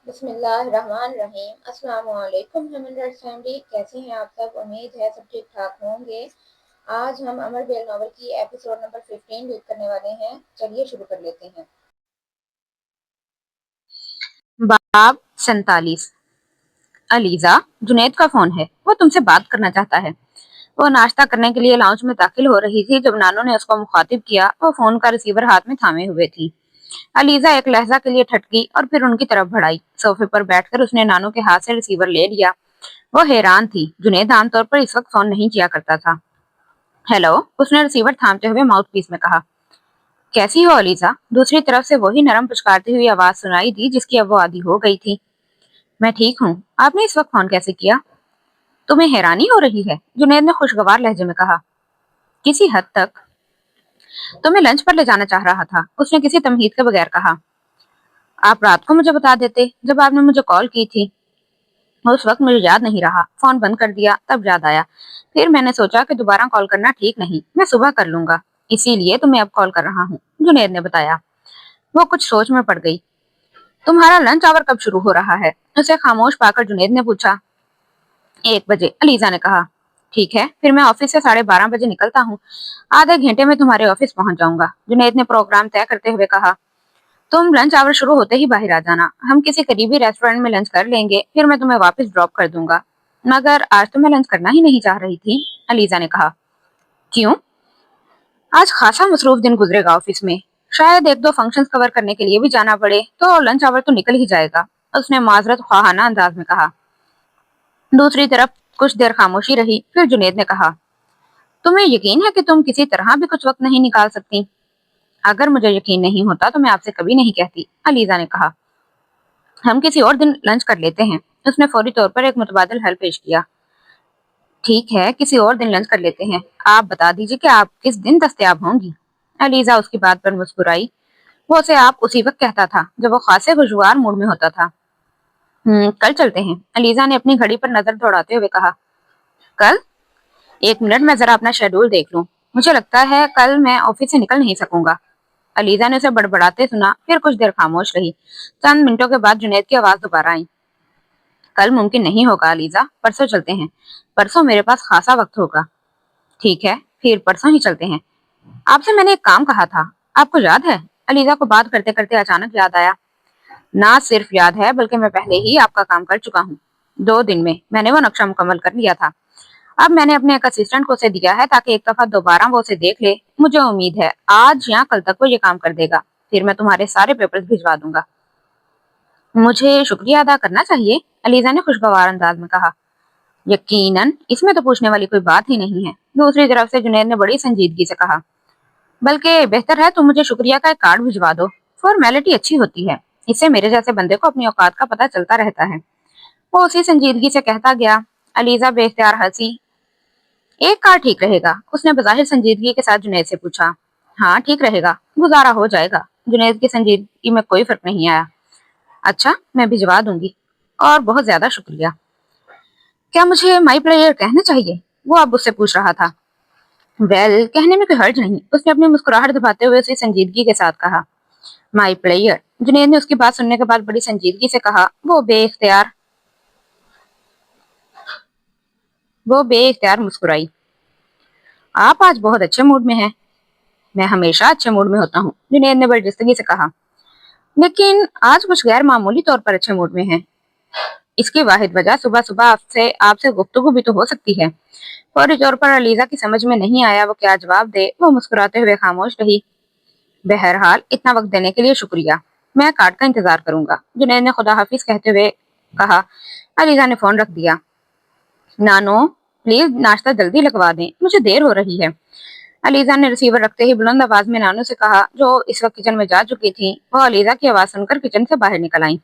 بسم اللہ الرحمن الرحیم۔ السلام علیکم ہیمن فیملی، کیسے ہیں آپ سب؟ امید ہے سب ٹھیک ٹھاک ہوں گے۔ آج ہم امر بیل ناول کی ایپیسوڈ نمبر 15 ریڈ کرنے والے ہیں۔ چلیے شروع کر لیتے ہیں۔ باب 47۔ علیزہ، جنید کا فون ہے، وہ تم سے بات کرنا چاہتا ہے۔ وہ ناشتہ کرنے کے لیے لاؤنج میں داخل ہو رہی تھی جب نانو نے اس کو مخاطب کیا۔ وہ فون کا ریسیور ہاتھ میں تھامے ہوئے تھی۔ علیزہ ایک لہجہ کے لیے ٹھٹکی اور پھر ان کی طرف بڑھائی۔ صوفے پر بیٹھ کر اس نے نانو کے ہاتھ سے ریسیور لے لیا۔ وہ حیران تھی، جنید عام طور پر اس وقت فون نہیں کیا کرتا تھا۔ ہیلو، اس نے ریسیور تھامتے ہوئے ماؤتھ پیس میں کہا۔ کیسی ہو علیزہ؟ دوسری طرف سے وہی نرم پچکارتی ہوئی آواز سنائی دی جس کی اب وہ عادی ہو گئی تھی۔ میں ٹھیک ہوں، آپ نے اس وقت فون کیسے کیا؟ تمہیں حیرانی ہو رہی ہے، جنید نے خوشگوار لہجے میں کہا۔ کسی حد تک۔ تمہیں لنچ پر لے جانا چاہ رہا تھا، اس نے کسی تمہید کے بغیر کہا۔ آپ رات کو مجھے بتا دیتے جب آپ نے مجھے کال کی تھی۔ اس وقت مجھے یاد نہیں رہا، فون بند کر دیا، تب یاد آیا۔ پھر میں نے سوچا کہ دوبارہ کال کرنا ٹھیک نہیں، میں صبح کر لوں گا، اسی لیے تمہیں اب کال کر رہا ہوں، جنید نے بتایا۔ وہ کچھ سوچ میں پڑ گئی۔ تمہارا لنچ آور کب شروع ہو رہا ہے؟ اسے خاموش پا کر جنید نے پوچھا۔ 1 بجے، علیزہ نے کہا۔ ٹھیک ہے، پھر میں آفس سے 12:30 بجے نکلتا ہوں، آدھے گھنٹے میں تمہارے آفس پہنچ جاؤں گا، جنید نے پروگرام طے کرتے ہوئے کہا۔ تم لنچ آور شروع ہوتے ہی باہر آ جانا، ہم کسی قریبی ریسٹورینٹ میں لنچ کر لیں گے، پھر میں تمہیں واپس ڈراپ کر دوں گا۔ مگر آج تو میں لنچ کرنا ہی نہیں چاہ رہی تھی، علیزہ نے کہا۔ کیوں؟ آج خاصا مصروف دن گزرے گا آفس میں، شاید 1-2 فنکشنز کور کرنے کے لیے بھی جانا پڑے، تو لنچ آور تو نکل ہی جائے گا، اس نے معذرت خواہانہ انداز میں کہا۔ دوسری طرف کچھ دیر خاموشی رہی، پھر جنید نے کہا۔ تمہیں یقین ہے کہ تم کسی طرح بھی کچھ وقت نہیں نکال سکتی؟ اگر مجھے یقین نہیں ہوتا تو میں آپ سے کبھی نہیں کہتی، علیزہ نے کہا۔ ہم کسی اور دن لنچ کر لیتے ہیں، اس نے فوری طور پر ایک متبادل حل پیش کیا۔ ٹھیک ہے، کسی اور دن لنچ کر لیتے ہیں، آپ بتا دیجیے کہ آپ کس دن دستیاب ہوں گی؟ علیزہ اس کی بات پر مسکرائی۔ وہ اسے آپ اسی وقت کہتا تھا جب وہ خاصے خوشگوار موڈ میں ہوتا تھا۔ کل چلتے ہیں، علیزہ نے اپنی گھڑی پر نظر دوڑاتے ہوئے کہا۔ کل؟ 1 منٹ، میں ذرا اپنا شیڈول دیکھ لوں، مجھے لگتا ہے کل میں آفس سے نکل نہیں سکوں گا۔ علیزہ نے اسے بڑبڑاتے سنا، پھر کچھ دیر خاموش رہی۔ چند منٹوں کے بعد جنید کی آواز دوبارہ آئی۔ کل ممکن نہیں ہوگا علیزہ، پرسوں چلتے ہیں، پرسوں میرے پاس خاصا وقت ہوگا۔ ٹھیک ہے، پھر پرسوں ہی چلتے ہیں۔ آپ سے میں نے ایک کام کہا تھا، آپ کو یاد ہے؟ علیزہ کو بات کرتے کرتے اچانک یاد آیا۔ نہ صرف یاد ہے بلکہ میں پہلے ہی آپ کا کام کر چکا ہوں، 2 دن میں نے وہ نقشہ مکمل کر لیا تھا۔ اب میں نے اپنے ایک اسسٹنٹ کو اسے دیا ہے تاکہ ایک دفعہ دوبارہ وہ اسے دیکھ لے۔ مجھے امید ہے آج یا کل تک وہ یہ کام کر دے گا، پھر میں تمہارے سارے پیپرز بھجوا دوں گا۔ مجھے شکریہ ادا کرنا چاہیے، علیزہ نے خوشگوار انداز میں کہا۔ یقیناً، اس میں تو پوچھنے والی کوئی بات ہی نہیں ہے، دوسری طرف سے جنید نے بڑی سنجیدگی سے کہا۔ بلکہ بہتر ہے تم مجھے شکریہ کا ایک کارڈ بھجوا دو، فارمیلٹی اچھی ہوتی ہے، اس سے میرے جیسے بندے کو اپنی اوقات کا پتہ چلتا رہتا ہے۔ وہ اسی سنجیدگی سے کہتا گیا۔ علیزہ بے اختیار ہنسی۔ ایک کارڈ ٹھیک رہے گا، اس نے بظاہر سنجیدگی کے ساتھ جنید سے پوچھا۔ ہاں ٹھیک رہے گا، گزارا ہو جائے گا، جنید کی سنجیدگی میں کوئی فرق نہیں آیا۔ اچھا، میں بھجوا دوں گی، اور بہت زیادہ شکریہ۔ کیا مجھے مائی پلیئر کہنا چاہیے؟ وہ اب اس سے پوچھ رہا تھا۔ ویل، کہنے میں کوئی حرج نہیں، اس نے اپنی مسکراہٹ دباتے ہوئے اسی سنجیدگی کے ساتھ کہا۔ مائی پلیئر، جنید نے اس کی بات سننے کے بعد بڑی سنجیدگی سے کہا۔ وہ بے اختیار مسکرائی۔ آپ آج بہت اچھے موڈ میں ہیں۔ میں ہمیشہ اچھے موڈ میں ہوتا ہوں، جنید نے برجستگی سے کہا، لیکن آج کچھ غیر معمولی طور پر اچھے موڈ میں ہیں۔ اس کی واحد وجہ صبح صبح آپ سے گفتگو بھی تو ہو سکتی ہے۔ فوری طور پر علیزہ کی سمجھ میں نہیں آیا وہ کیا جواب دے، وہ مسکراتے ہوئے خاموش رہی۔ بہرحال اتنا وقت دینے کے لیے شکریہ، میں کارڈ کا انتظار کروں گا، جنید نے خدا حافظ کہتے ہوئے کہا۔ علیزہ نے فون رکھ دیا۔ نانو، پلیز ناشتہ جلدی لگوا دیں، مجھے دیر ہو رہی ہے، علیزہ نے ریسیور رکھتے ہی بلند آواز میں نانو سے کہا، جو اس وقت کچن میں جا چکی تھی۔ وہ علیزہ کی آواز سن کر کچن سے باہر نکل آئیں۔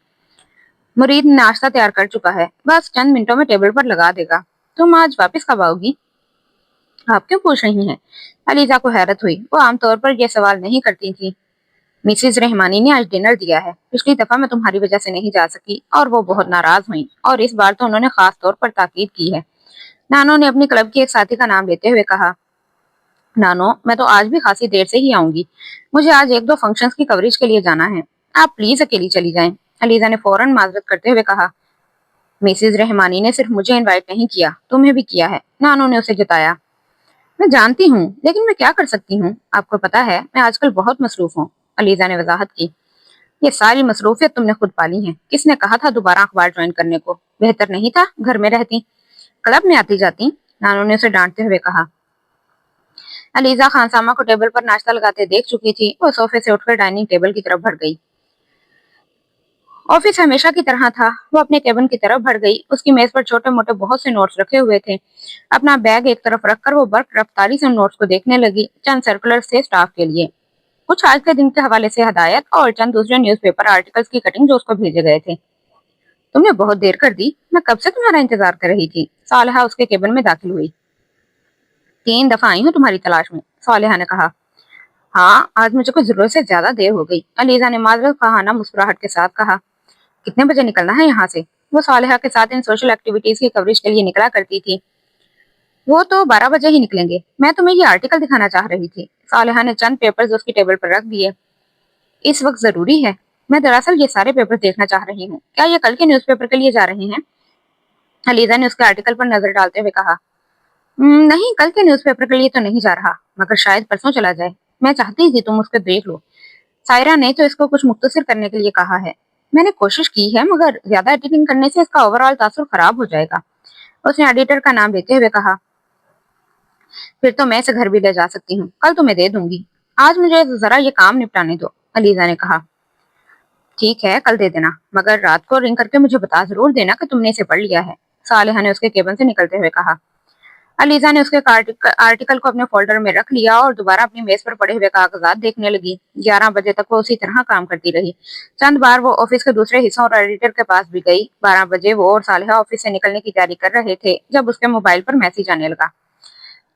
مرید ناشتہ تیار کر چکا ہے، بس چند منٹوں میں ٹیبل پر لگا دے گا۔ تم آج واپس کب آؤ گی؟ آپ کیوں پوچھ رہی ہیں؟ علیزہ کو حیرت ہوئی، وہ عام طور پر یہ سوال نہیں کرتی تھی۔ مسز رحمانی نے آج ڈنر دیا ہے، پچھلی دفعہ میں تمہاری وجہ سے نہیں جا سکی اور وہ بہت ناراض ہوئیں، اور اس بار تو انہوں نے خاص طور پر تاکید کی ہے۔ نانو نے اپنی کلب کی ایک ساتھی کا نام لیتے ہوئے کہا۔ نانو، میں تو آج بھی خاصی دیر سے ہی آؤں گی، مجھے آج 1-2 فنکشنز کی کوریج کے لیے جانا ہے، آپ پلیز اکیلی چلی جائیں۔ अलीजा ने फौरन माजरत करते हुए कहा, मिसेज रहमानी ने सिर्फ मुझे इनवाइट नहीं किया, तुम्हें भी किया है, नानो ने उसे जताया। मैं जानती हूँ, लेकिन मैं क्या कर सकती हूँ, आपको पता है मैं आजकल बहुत मसरूफ हूँ, अलीजा ने वजाहत की। ये सारी मसरूफियत तुमने खुद पाली है, किसने कहा था दोबारा अखबार ज्वाइन करने को, बेहतर नहीं था घर में रहती, क्लब में आती जाती, नानो ने उसे डांटते हुए कहा। अलीजा खानसामा को टेबल पर नाश्ता लगाते देख चुकी थी। वो सोफे से उठकर डाइनिंग टेबल की तरफ बढ़ गई। ऑफिस हमेशा की तरह था। वो अपने केबिन की तरफ बढ़ गई। उसकी मेज पर छोटे मोटे बहुत से नोट्स रखे हुए थे। अपना बैग एक तरफ रखकर वो बर्क रफ्तारी से नोट्स को देखने लगी। चंद सर्कुलर थे स्टाफ के लिए, कुछ आज के दिन के हवाले से हदायत और चंद दूसरे न्यूज़पेपर आर्टिकल्स की कटिंग जो उसको भेजे गए थे। तुमने बहुत देर कर दी, मैं कब से तुम्हारा इंतजार कर रही थी, सालिहा उसके केबिन में दाखिल हुई। 3 दफा आई हूँ तुम्हारी तलाश में, सालिहा ने कहा। हाँ, आज मुझे कुछ जरूरत से ज्यादा देर हो गई, अलीजा ने माजरत खाना मुस्कुराहट के साथ कहा। कितने बजे निकलना है यहाँ से? वो सालिहा के साथ इन सोशल एक्टिविटीज की कवरेज के लिए निकला करती थी। वो तो 12 बजे ही निकलेंगे। मैं तुम्हें ये आर्टिकल दिखाना चाह रही थी। सालिहा ने चंद पेपर्स उसकी टेबल पर रख दिए। इस वक्त जरूरी है? मैं दरअसल ये सारे पेपर देखना चाह रही हूँ। क्या ये कल के न्यूज़पेपर के लिए जा रहे हैं? अलीजा ने उसके आर्टिकल पर नजर डालते हुए कहा। नहीं, कल के न्यूज़पेपर के लिए तो नहीं जा रहा, मगर शायद परसों चला जाए। मैं चाहती थी तुम उसको देख लो। सायरा ने तो इसको कुछ मुख्तसर करने के लिए कहा है। मैंने कोशिश की है, मगर ज्यादा एडिटिंग करने से इसका ओवरऑल तासुर खराब हो जाएगा, उसने एडिटर का नाम लेते हुए कहा। फिर तो मैं इसे घर भी ले जा सकती हूँ, कल तुम्हें दे दूंगी। आज मुझे जरा ये काम निपटाने दो, अलीजा ने कहा। ठीक है, कल दे देना, मगर रात को रिंग करके मुझे बता जरूर देना कि तुमने इसे पढ़ लिया है, सालिहा ने उसके केबिन से निकलते हुए कहा। अलीजा ने उसके आर्टिकल को अपने फोल्डर में रख लिया और दोबारा अपनी मेज पर पड़े हुए कागजात देखने लगी। 11 बजे तक वो उसी तरह काम करती रही। चंद बार वो ऑफिस के दूसरे हिस्सों और एडिटर के पास भी गई। 12 बजे वो और सालिहा ऑफिस से निकलने की तैयारी कर रहे थे जब उसके मोबाइल पर मैसेज आने लगा।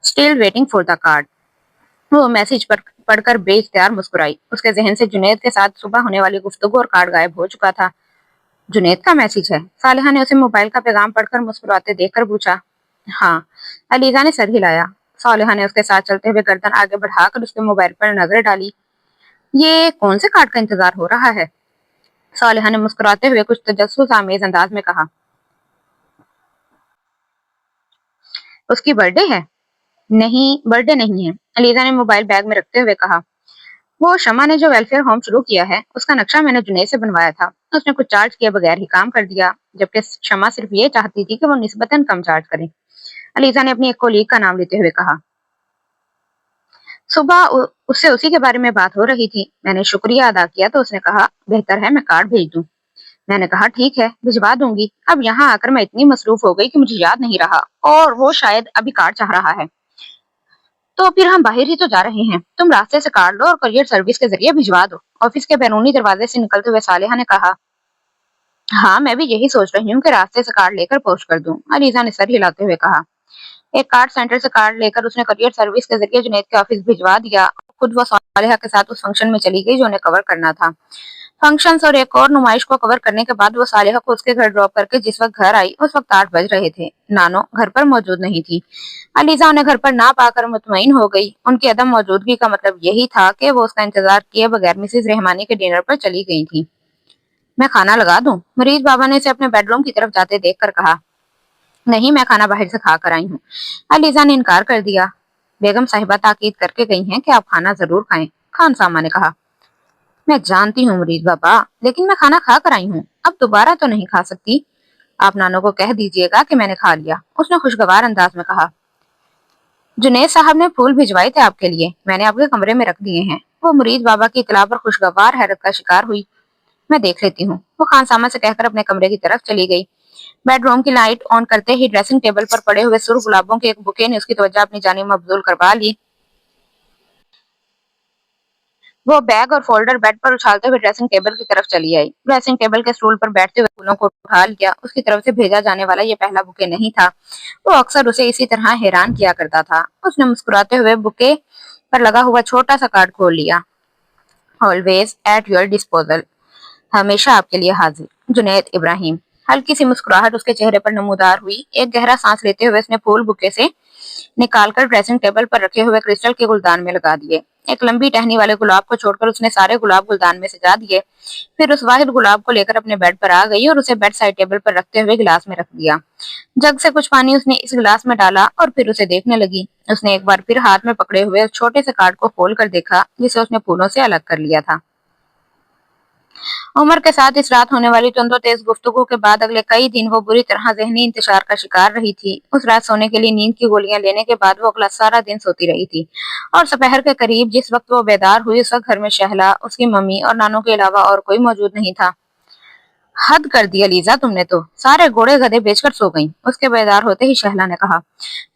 Still waiting for the card. वो मैसेज पर पढ़कर बेइख्तियार मुस्कुराई। उसके जहन से जुनैद के साथ सुबह होने वाली गुफ्तगू और कार्ड गायब हो चुका था। जुनैद का मैसेज है? सालिहा ने उसे मोबाइल का पैगाम पढ़कर मुस्कुराते देखकर पूछा। हाँ, अलीजा ने सर हिलाया। सालिहा ने उसके साथ चलते हुए गर्दन आगे बढ़ाकर उसके मोबाइल पर नजर डाली। ये कौन से कार्ड का इंतजार हो रहा है? सालिहा ने मुस्कुराते हुए कुछ तजस्सुस आमेज अंदाज में कहा। उसकी बर्थडे है? नहीं, बर्थडे नहीं है, अलीजा ने मोबाइल बैग में रखते हुए कहा। वो शमा ने जो वेलफेयर होम शुरू किया है, उसका नक्शा मैंने जुनैद से बनवाया था। उसने कुछ चार्ज किए बगैर ही काम कर दिया, जबकि शमा सिर्फ ये चाहती थी कि वो निस्बतन कम चार्ज करे, अलीजा ने अपनी एक कोलीग का नाम लेते हुए कहा। सुबह उससे उसी के बारे में बात हो रही थी। मैंने शुक्रिया अदा किया तो उसने कहा, बेहतर है मैं कार्ड भेज दूं। मैंने कहा ठीक है, भिजवा दूंगी। अब यहाँ आकर मैं इतनी मसरूफ हो गई कि मुझे याद नहीं रहा, और वो शायद अभी कार्ड चाह रहा है। तो फिर हम बाहर ही तो जा रहे हैं, तुम रास्ते से कार्ड लो और कुरियर सर्विस के जरिए भिजवा दो, ऑफिस के बैरूनी दरवाजे से निकलते हुए सालिहा ने कहा। हाँ, मैं भी यही सोच रही हूँ कि रास्ते से कार्ड लेकर पोस्ट कर दूं, अलीजा ने सर हिलाते हुए कहा। एक कार्ड सेंटर से कार्ड लेकर उसने कुरियर सर्विस के जरिए जुनैद के ऑफिस भिजवा दिया। खुद वो सालिहा के साथ उस फंक्शन में चली गई जो उन्हें कवर करना था। फंक्शंस और एक और नुमाइश को कवर करने के बाद वो सालिहा को उसके घर ड्रॉप करके जिस वक्त घर आई उस वक्त 8 बज रहे थे। नानो घर पर मौजूद नहीं थी। अलीजा उन्हें घर पर ना पाकर मुतमईन हो गई। उनकी अदम मौजूदगी का मतलब यही था कि वो उसका इंतजार किए बगैर मिसेज रहमानी के डिनर पर चली गई थी। मैं खाना लगा दूं? मरीज बाबा ने उसे अपने बेडरूम की तरफ जाते देखकर कहा। नहीं, मैं खाना बाहर से खा कर आई हूँ, अलीजा ने इनकार कर दिया। बेगम साहिबा ताकीद करके गई हैं कि आप खाना जरूर खाएं, खान सामा ने कहा। मैं जानती हूँ मरीज बाबा, लेकिन मैं खाना खा कर आई हूँ, अब दोबारा तो नहीं खा सकती। आप नानो को कह दीजिएगा कि मैंने खा लिया, उसने खुशगवार अंदाज में कहा। जुनैद साहब ने फूल भिजवाए थे आपके लिए, मैंने आपके कमरे में रख दिए हैं। वो मुरीद बाबा की इतला पर खुशगवार हैरत का शिकार हुई। मैं देख लेती हूँ, वो खानसामा से कहकर अपने कमरे की तरफ चली गई। बेडरूम की लाइट ऑन करते ही ड्रेसिंग टेबल पर पड़े हुए सुर्ख गुलाबों के एक बुके ने उसकी तवज्जो अपनी जानिब मबजूल करवा ली। वो बैग और फोल्डर बेड पर उछालते हुए ड्रेसिंग टेबल की तरफ चली आई। ड्रेसिंग टेबल के स्टूल पर बैठते हुए फूलों को उठा लिया। उसकी तरफ से भेजा जाने वाला ये पहला बुके नहीं था। वो अक्सर उसे इसी तरह हैरान किया करता था। उसने मुस्कुराते हुए बुके पर लगा हुआ छोटा सा कार्ड खोल लिया। ऑलवेज एट योर डिस्पोजल, हमेशा आपके लिए हाजिर, जुनैद इब्राहिम। हल्की सी मुस्कुराहट उसके चेहरे पर नमूदार हुई। एक गहरा सांस लेते हुए उसने फूल बुके से निकालकर ड्रेसिंग टेबल पर रखे हुए क्रिस्टल के गुलदान में लगा दिए। एक लंबी टहनी वाले गुलाब को छोड़कर उसने सारे गुलाब गुलदान में सजा दिए। फिर उस वाहिद गुलाब को लेकर अपने बेड पर आ गई और उसे बेड साइड टेबल पर रखते हुए गिलास में रख दिया। जग से कुछ पानी उसने इस गिलास में डाला और फिर उसे देखने लगी। उसने एक बार फिर हाथ में पकड़े हुए उस छोटे से कार्ड को खोल कर देखा जिसे उसने फूलों से अलग कर लिया था। उमर के साथ इस रात होने वाली तुंदो तेज गुफ्तगू के बाद अगले कई दिन वो बुरी तरह जहनी इंतशार का शिकार रही थी। उस रात सोने के लिए नींद की गोलियां लेने के बाद वो अगला सारा दिन सोती रही थी और दोपहर के करीब जिस वक्त वो बेदार हुई उस वक्त घर में शहला, उसकी मम्मी और नानों के अलावा और कोई मौजूद नहीं था। हद कर दिया लीजा, तुमने तो सारे घोड़े गधे बेचकर सो गई, उसके बेदार होते ही शहला ने कहा।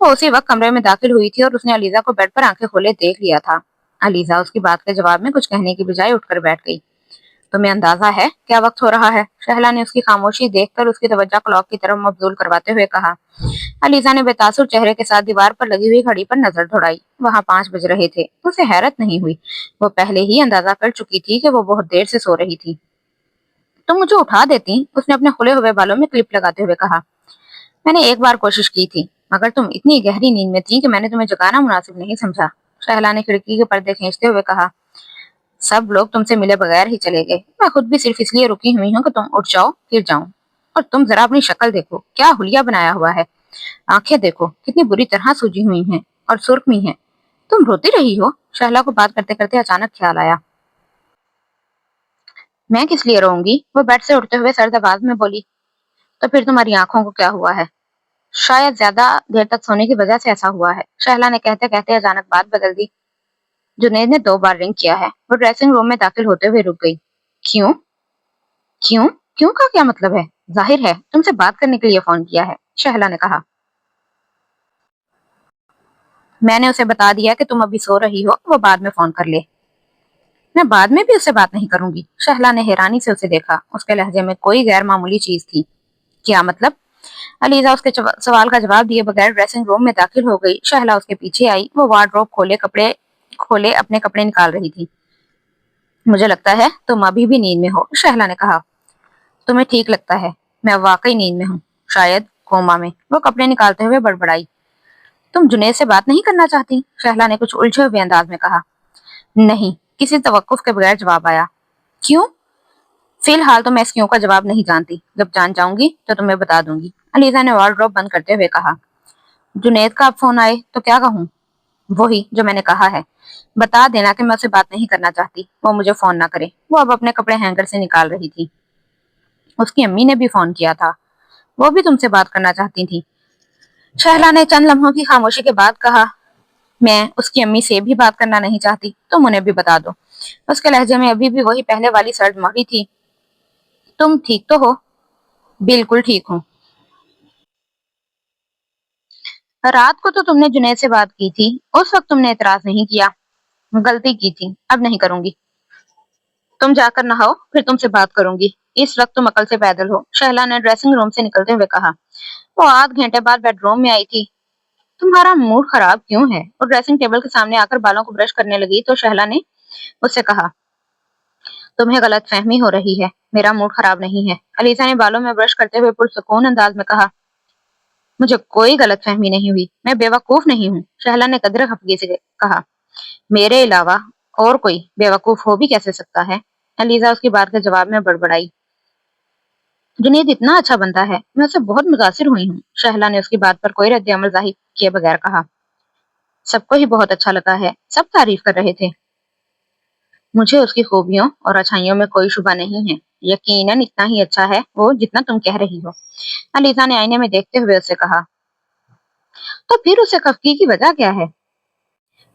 वो उसी वक्त कमरे में दाखिल हुई थी और उसने अलीजा को बेड पर आंखें खोले देख लिया था। अलीजा उसकी बात के जवाब में कुछ कहने की बजाय उठकर बैठ गई। तुम्हें अंदाजा है क्या वक्त हो रहा है? शहला ने उसकी खामोशी देखकर उसकी तवज्जो क्लॉक की तरफ मबजूल करवाते हुए कहा। अलीजा ने बेतासुर चेहरे के साथ दीवार पर लगी हुई घड़ी पर नजर दौड़ाई। वहां 5 बज रहे थे। उसे हैरत नहीं हुई, वो पहले ही अंदाजा कर चुकी थी कि वो बहुत देर से सो रही थी। तुम मुझे उठा देती, उसने अपने खुले हुए बालों में क्लिप लगाते हुए कहा। मैंने एक बार कोशिश की थी, मगर तुम इतनी गहरी नींद में थी कि मैंने तुम्हें जगाना मुनासिब नहीं समझा, शहला ने खिड़की के पर्दे खींचते हुए कहा। सब लोग तुमसे मिले बगैर ही चले गए। मैं खुद भी सिर्फ इसलिए रुकी हुई हूँ कि तुम उठ जाओ फिर जाऊं। और तुम जरा अपनी शक्ल देखो, क्या हुलिया बनाया हुआ है। आंखें देखो कितनी बुरी तरह सूजी हुई हैं और सुर्खमी हैं। तुम रोती रही हो? शहला को बात करते करते अचानक ख्याल आया। मैं किस लिए रोऊंगी? वो बेड से उठते हुए सर्द आवाज में बोली। तो फिर तुम्हारी आंखों को क्या हुआ है? शायद ज्यादा देर तक सोने की वजह से ऐसा हुआ है, शहला ने कहते कहते अचानक बात बदल दी। जुनैद ने 2 बार रिंग किया है। वो ड्रेसिंग रूम में दाखिल होते हुए रुक गई। क्यों? क्यों? क्यों का क्या मतलब है? जाहिर है तुमसे बात करने के लिए फोन किया है, शहला ने कहा। मैंने उसे बता दिया कि तुम अभी सो रही हो, वो बाद में फोन कर ले। मैं बाद में भी उससे बात नहीं करूंगी, शहला ने हैरानी से उसे देखा। उसके लहजे में कोई गैर मामूली चीज थी। क्या मतलब? अलीजा उसके सवाल का जवाब दिए बगैर ड्रेसिंग रूम में दाखिल हो गई। शहला उसके पीछे आई। वो वार्डरोब खोले अपने कपड़े निकाल रही थी। मुझे लगता है तुम अभी भी नींद में हो, शहला ने कहा। तुम्हें ठीक लगता है, मैं वाकई नींद में हूँ, शायद कोमा में, वो कपड़े निकालते हुए बड़बड़ाई। तुम जुनैद से बात नहीं करना चाहती? शहला ने कुछ उलझे हुए अंदाज में कहा। नहीं, किसी तवक्कुफ के बगैर जवाब आया। क्यों? फिलहाल तो मैं इस क्यों का जवाब नहीं जानती, जब जान जाऊंगी तो तुम्हें बता दूंगी, अलीजा ने वार्डरोब बंद करते हुए कहा। जुनैद का अब फोन आए तो क्या कहूँ? वही जो मैंने कहा है, बता देना कि मैं उससे बात नहीं करना चाहती, वो मुझे फोन ना करे। वो अब अपने कपड़े हैंगर से निकाल रही थी। उसकी अम्मी ने भी फोन किया था, वो भी तुमसे बात करना चाहती थी, शहला ने चंद लम्हों की खामोशी के बाद कहा। मैं उसकी अम्मी से भी बात करना नहीं चाहती, तुम उन्हें भी बता दो। उसके लहजे में अभी भी वही पहले वाली सर्द मौड़ी थी। तुम ठीक तो हो? बिल्कुल ठीक हूँ। रात को तो तुमने जुनैद से बात की थी, उस वक्त तुमने एतराज नहीं किया। गलती की थी, अब नहीं करूंगी। तुम जाकर नहाओ, फिर तुमसे बात करूंगी। इस वक्त तुम अकल से पैदल हो, शहला ने ड्रेसिंग रूम से निकलते हुए कहा। वो आध घंटे बाद बेडरूम में आई थी। तुम्हारा मूड खराब क्यों है? वो ड्रेसिंग टेबल के सामने आकर बालों को ब्रश करने लगी तो शहला ने उससे कहा। तुम्हें गलत फहमी हो रही है, मेरा मूड खराब नहीं है, अलीसा ने बालों में ब्रश करते हुए पुरसुकून अंदाज में कहा। मुझे कोई गलत फहमी नहीं हुई, मैं बेवकूफ नहीं हूँ, शहला ने कदर खफगी से कहा। मेरे अलावा और कोई बेवकूफ हो भी कैसे सकता है? अलीजा उसकी बात के जवाब में बड़बड़ाई। जुनैद इतना अच्छा बंदा है, मैं उससे बहुत मुतासिर हुई हूँ, शहला ने उसकी बात पर कोई रद्द अमल जाहिर किए बगैर कहा। सबको ही बहुत अच्छा लगा है, सब तारीफ कर रहे थे। मुझे उसकी खूबियों और अच्छाइयों में कोई शुबा नहीं है, यकीनन इतना ही अच्छा है वो जितना तुम कह रही हो, अलीजा ने आईने में देखते हुए उससे कहा। तो फिर उसे खफगी की वजह क्या है?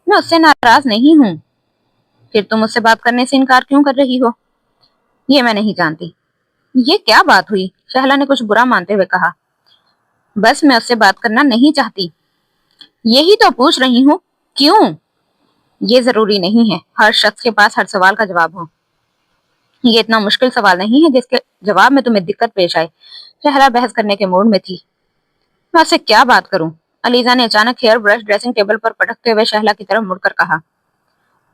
मैं उससे नाराज नहीं हूँ, फिर तुम उससे बात करने से इनकार क्यों कर रही हो? ये मैं नहीं जानती। ये क्या बात हुई? शहला ने कुछ बुरा मानते हुए कहा। बस मैं उससे बात करना नहीं चाहती, यही तो पूछ रही हूँ। क्यों? ये जरूरी नहीं है हर शख्स के पास हर सवाल का जवाब हो। ये इतना मुश्किल सवाल नहीं है जिसके जवाब में तुम्हें दिक्कत पेश आए, शहला बहस करने के मूड में थी। मैं उससे क्या बात करूं? अलीजा ने अचानक हेयर ब्रश ड्रेसिंग टेबल पर पटकते हुए शहला की तरफ मुड़कर कहा।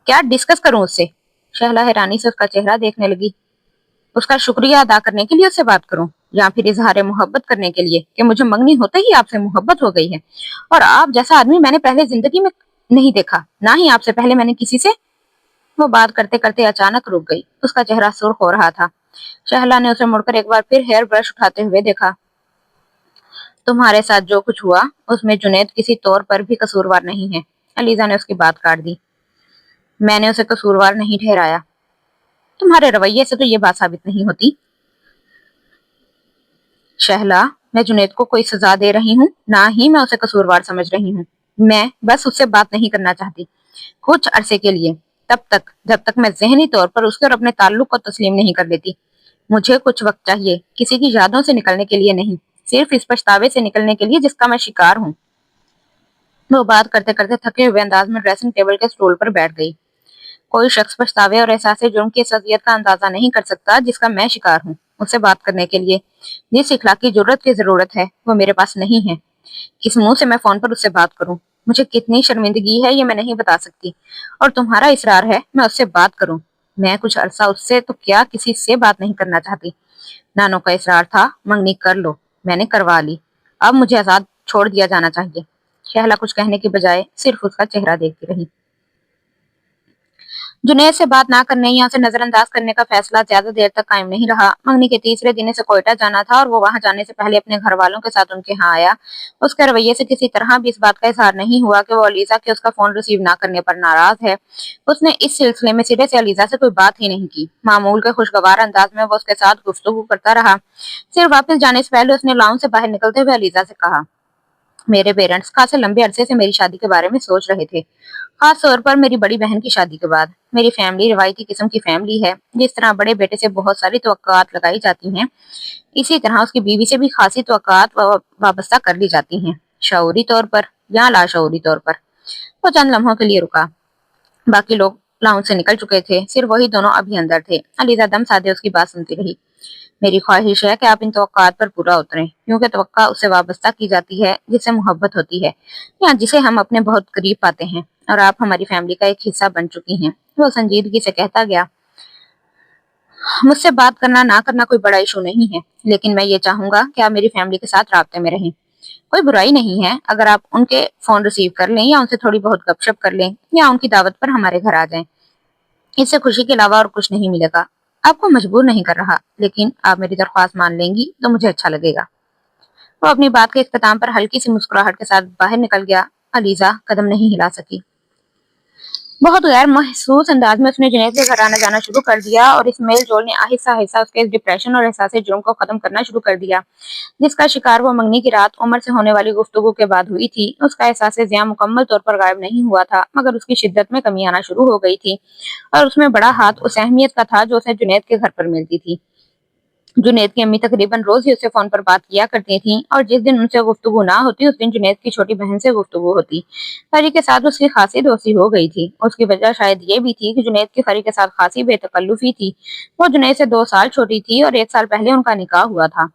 क्या डिस्कस करूं उससे? शहला हैरानी से उसका चेहरा देखने लगी। उसका शुक्रिया अदा करने के लिए उससे बात करूं? या फिर इजहार मोहब्बत करने के लिए कि मुझे मंगनी होते ही आपसे मोहब्बत हो गई है, और आप जैसा आदमी मैंने पहले जिंदगी में नहीं देखा, ना ही आपसे पहले मैंने किसी से। वो बात करते करते अचानक रुक गई। उसका चेहरा सुर्ख हो रहा था। शहला ने उसे मुड़कर एक बार फिर हेयर ब्रश उठाते हुए देखा। तुम्हारे साथ जो कुछ हुआ उसमें जुनैद किसी तौर पर भी कसूरवार नहीं है। अलीजा ने उसकी बात काट दी। मैंने उसे कसूरवार नहीं ठहराया। तुम्हारे रवैये से तो ये बात साबित नहीं होती। शहला, मैं जुनैद को कोई सजा दे रही हूँ, ना ही मैं उसे कसूरवार समझ रही हूँ। मैं बस उससे बात नहीं करना चाहती, कुछ अरसे के लिए, तब तक जब तक मैं जहनी तौर पर उसके और अपने ताल्लुक को तस्लीम नहीं कर लेती। मुझे कुछ वक्त चाहिए, किसी की यादों से निकलने के लिए नहीं, सिर्फ इस पछतावे से निकलने के लिए जिसका मैं शिकार हूँ। वो बात करते करते थके हुए अंदाज में ड्रेसिंग टेबल के स्टूल पर बैठ गई। कोई शख्स पछतावे और एहसास जुर्म की असलियत का अंदाजा नहीं कर सकता जिसका मैं शिकार हूँ। उससे बात करने के लिए जिस इखलाकी जरूरत की जरूरत है वो मेरे पास नहीं है। किस मुंह से मैं फोन पर उससे बात करूं? मुझे कितनी शर्मिंदगी है ये मैं नहीं बता सकती, और तुम्हारा इसरार है मैं उससे बात करूं। मैं कुछ अरसा उससे तो क्या किसी से बात नहीं करना चाहती। नानो का इसरार था, मंगनी कर लो, मैंने करवा ली, अब मुझे आजाद छोड़ दिया जाना चाहिए। शहला कुछ कहने की बजाय सिर्फ उसका चेहरा देखती रही। जुनैद से बात ना करने या उसे नजरअंदाज करने का फैसला ज्यादा देर तक कायम नहीं रहा। मंगनी के तीसरे दिन से कोयटा जाना था और वो वहां जाने से पहले अपने घर वालों के साथ उनके यहाँ आया। उसके रवैये से किसी तरह भी इस बात का इजहार नहीं हुआ कि वो अलीजा के उसका फोन रिसीव ना करने पर नाराज है। उसने इस सिलसिले में सिरे से अलीजा से कोई बात ही नहीं की। मामूल के खुशगवार अंदाज में वो उसके साथ गुफ्तगू करता रहा। सिर्फ वापस जाने से पहले उसने लाउंज से बाहर निकलते हुए अलीजा से कहा, मेरे पेरेंट्स खासे लंबे अरसे से मेरी शादी के बारे में सोच रहे थे, खास तौर पर मेरी बड़ी बहन की शादी के बाद। मेरी फैमिली रिवायती किस्म की फैमिली है। जिस तरह बड़े बेटे से बहुत सारी तवक्कुआत लगाई जाती हैं, इसी तरह उसकी बीवी से भी खासी तवक्कुआत वाबस्ता कर ली जाती हैं, शऊरी तौर पर या लाशऊरी तौर पर। वो चंद लम्हों के लिए रुका। बाकी लोग लाउंज से निकल चुके थे, सिर्फ वही दोनों अभी अंदर थे। अलीजा दम साधे उसकी बात सुनती रही। मेरी ख्वाहिश है कि आप इन तवक्कुआत पर पूरा उतरें, क्योंकि तवक्का उससे वाबस्ता की जाती है जिससे मोहब्बत होती है, या जिसे हम अपने बहुत करीब पाते हैं, और आप हमारी फैमिली का एक हिस्सा बन चुकी हैं। वो संजीदगी से कहता गया, मुझसे बात करना ना करना कोई बड़ा इशू नहीं है, लेकिन मैं ये चाहूंगा कि आप मेरी फैमिली के साथ राब्ते में रहें। कोई बुराई नहीं है अगर आप उनके फोन रिसीव कर लें या उनसे थोड़ी बहुत गपशप कर लें या उनकी दावत पर हमारे घर आ जाएं। इससे खुशी के अलावा और कुछ नहीं मिलेगा। आपको मजबूर नहीं कर रहा, लेकिन आप मेरी दरख्वास्त मान लेंगी तो मुझे अच्छा लगेगा। वो अपनी बात के इख्तिताम पर हल्की सी मुस्कुराहट के साथ बाहर निकल गया। अलीजा कदम नहीं हिला सकी। बहुत गैर महसूस अंदाज में उसने जुनैद के घर आना जाना शुरू कर दिया, और इस मेल जोल ने आहिस्ता आहिस्ता उसके इस डिप्रेशन और एहसास जुर्म को खत्म करना शुरू कर दिया जिसका शिकार वो मंगनी की रात उमर से होने वाली गुफ्तगू के बाद हुई थी। उसका एहसास ज़िया मुकम्मल तौर पर गायब नहीं हुआ था, मगर उसकी शिद्दत में कमी आना शुरू हो गई थी, और उसमें बड़ा हाथ उस अहमियत का था जो उसे जुनैद के घर पर मिलती थी। जुनैद की अम्मी तकरीबन रोज ही उससे फोन पर बात किया करती थीं, और जिस दिन उनसे गुफ्तगू ना होती उस दिन जुनैद की छोटी बहन से गुफ्तगू होती। फरी के साथ उसकी खासी दोस्ती हो गई थी। उसकी वजह शायद ये भी थी कि जुनैद की फरी के साथ खासी बेतकल्लुफी थी। वो जुनैद से 2 साल छोटी थी और 1 साल पहले उनका निकाह हुआ था।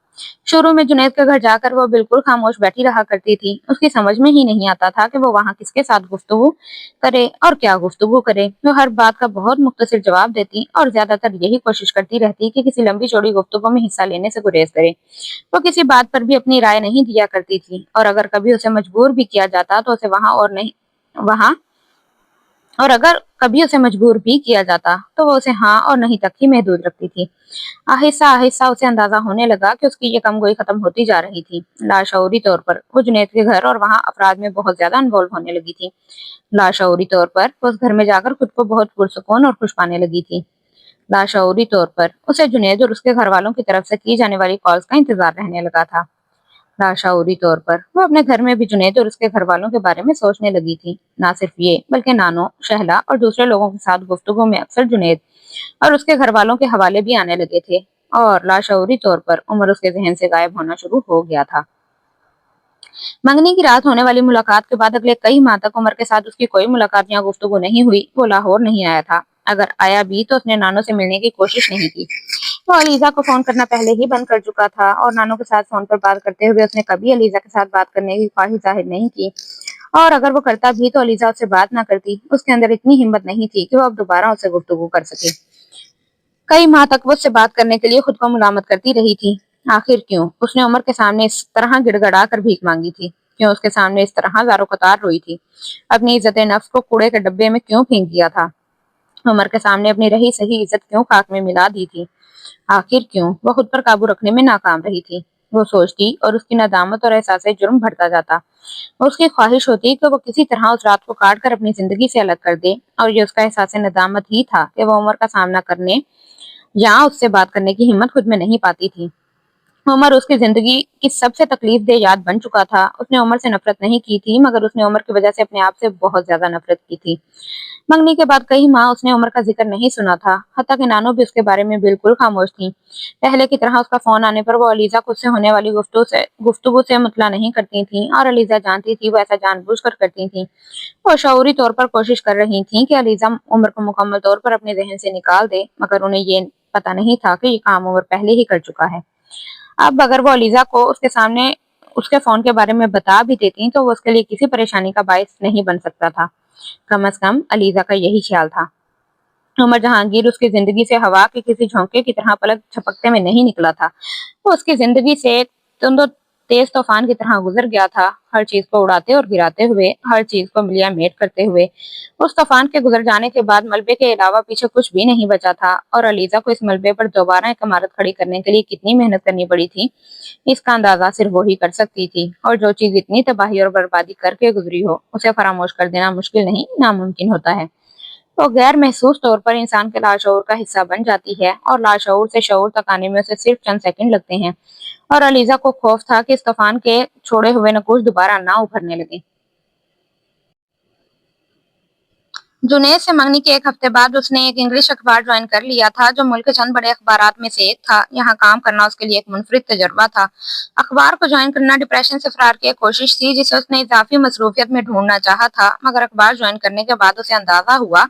शुरू में जुनैद के घर जाकर वो बिल्कुल खामोश बैठी रहा करती थी। उसकी समझ में ही नहीं आता था कि वो वहाँ किसके साथ गुफ्तगू करे और क्या गुफ्तगू करे। वो हर बात का बहुत मुख्तसर जवाब देती और ज्यादातर यही कोशिश करती रहती कि किसी लंबी चौड़ी गुफ्तगू में हिस्सा लेने से गुरेज करे। वो किसी बात पर भी अपनी राय नहीं दिया करती थी, और अगर कभी उसे मजबूर भी किया जाता तो उसे वहां और अगर कभी उसे मजबूर भी किया जाता तो वो उसे हाँ और नहीं तक ही महदूद रखती थी। आहिस्ता आहिस्ता उसे अंदाजा होने लगा कि उसकी ये कमगोई खत्म होती जा रही थी। लाशऊरी तौर पर वो जुनैद के घर और वहाँ अफराद में बहुत ज्यादा इन्वॉल्व होने लगी थी। लाशऊरी तौर पर वो उस घर में जाकर खुद को बहुत पुरसुकून और खुश पाने लगी थी। लाशऊरी तौर पर उसे जुनैद और उसके घर वालों की तरफ से की जाने वाली कॉल्स का इंतजार रहने लगा था। लाशऊरी तौर पर वो अपने घर में भी जुनैद और उसके घर वालों के बारे में सोचने लगी थी। ना सिर्फ ये, बल्कि नानो, शहला और दूसरे लोगों के साथ गुफ्तगू में अक्सर जुनैद और उसके घर वालों के हवाले भी आने लगे थे, और लाशऊरी तौर पर उमर उसके जहन से गायब होना शुरू हो गया था। मंगनी की रात होने वाली मुलाकात के बाद अगले कई माह तक उमर के साथ उसकी कोई मुलाकात या गुफ्तगू नहीं हुई। वो लाहौर नहीं आया था। अगर आया भी तो उसने नानो से मिलने की कोशिश नहीं की। वो अलीजा को फोन करना पहले ही बंद कर चुका था, और नानो के साथ फोन पर बात करते हुए उसने कभी अलीजा के साथ बात करने की ख्वाहिश जाहिर नहीं की। और अगर वो करता भी तो अलीजा उससे बात ना करती। उसके अंदर इतनी हिम्मत नहीं थी कि वो अब दोबारा उससे गुफ्तगू कर सके। कई माह तक वो उससे बात करने के लिए खुद को मुलामत करती रही थी। आखिर क्यों उसने उमर के सामने इस तरह गिड़गड़ा कर भीख मांगी थी? क्यों उसके सामने इस तरह ज़ारो कतार रोई थी? अपनी इज्जत नफ्स को कूड़े के डब्बे में क्यों फेंक दिया था? उमर के सामने अपनी रही सही इज्जत क्यों खाक में मिला दी थी? आखिर क्यों वो खुद पर काबू रखने में नाकाम रही थी? वो सोचती और उसकी नदामत और एहसास जुर्म बढ़ता जाता। उसकी ख्वाहिश होती कि वो किसी तरह उस रात को काट कर अपनी जिंदगी से अलग कर दे, और ये उसका एहसास नदामत ही था कि वो उमर का सामना करने या उससे बात करने की हिम्मत खुद में नहीं पाती थी। उमर उसकी जिंदगी की सबसे तकलीफ दे याद बन चुका था। उसने उमर से नफरत नहीं की थी, मगर उसने उमर की वजह से अपने आप से बहुत ज्यादा नफरत की थी। मंगनी के बाद कई माह उसने उमर का जिक्र नहीं सुना था, हत्ता कि नानो भी उसके बारे में बिल्कुल खामोश थी। पहले की तरह उसका फोन आने पर वो अलीजा खुद से होने वाली गुफ्तगू से मुतला नहीं करती थी, और अलीजा जानती थी वो ऐसा जानबूझकर करती थी। वो शऊरी तौर पर कोशिश कर रही थी कि अलीजा उमर को मुकम्मल तौर पर अपने जहन से निकाल दे, मगर उन्हें ये पता नहीं था कि ये काम उमर पहले ही कर चुका है। अब अगर वो अलीजा को उसके सामने उसके फोन के बारे में बता भी देती तो वो उसके लिए किसी परेशानी का बायस नहीं बन सकता था। कम से कम अलीजा का यही ख्याल था। उमर जहांगीर उसकी जिंदगी से हवा के किसी झोंके की तरह पलक झपकते में नहीं निकला था। वो उसकी जिंदगी से एक तुंदो तेज तूफान की तरह गुजर गया था, हर चीज को उड़ाते और गिराते हुए, हर चीज को मिलिया मेट करते हुए। उस तूफान के गुजर जाने के बाद मलबे के अलावा पीछे कुछ भी नहीं बचा था, और अलीजा को इस मलबे पर दोबारा एक इमारत खड़ी करने के लिए कितनी मेहनत करनी पड़ी थी, इसका अंदाजा सिर्फ वो ही कर सकती थी। और जो चीज इतनी तबाही और बर्बादी करके गुजरी हो, उसे फरामोश कर देना मुश्किल नहीं, नामुमकिन होता है। तो गैर महसूस तौर पर इंसान के लाशऊर का हिस्सा बन जाती है, और लाशऊर से शऊर तक आने में उसे सिर्फ चंद सेकंड लगते हैं। और अलीजा को खौफ था कि इस तूफान के छोड़े हुए नकूश दोबारा ना उभरने लगे। जुनैद से मंगनी के एक हफ्ते बाद उसने एक इंग्लिश अखबार ज्वाइन कर लिया था, जो मुल्क के चंद बड़े अखबारात में से एक था। यहाँ काम करना उसके लिए एक मुनफरिद तजर्बा था। अखबार को ज्वाइन करना डिप्रेशन से फरार की एक कोशिश थी जिसे उसने इजाफी मसरूफियत में ढूंढना चाहा था, मगर अखबार ज्वाइन करने के बाद उसे अंदाजा हुआ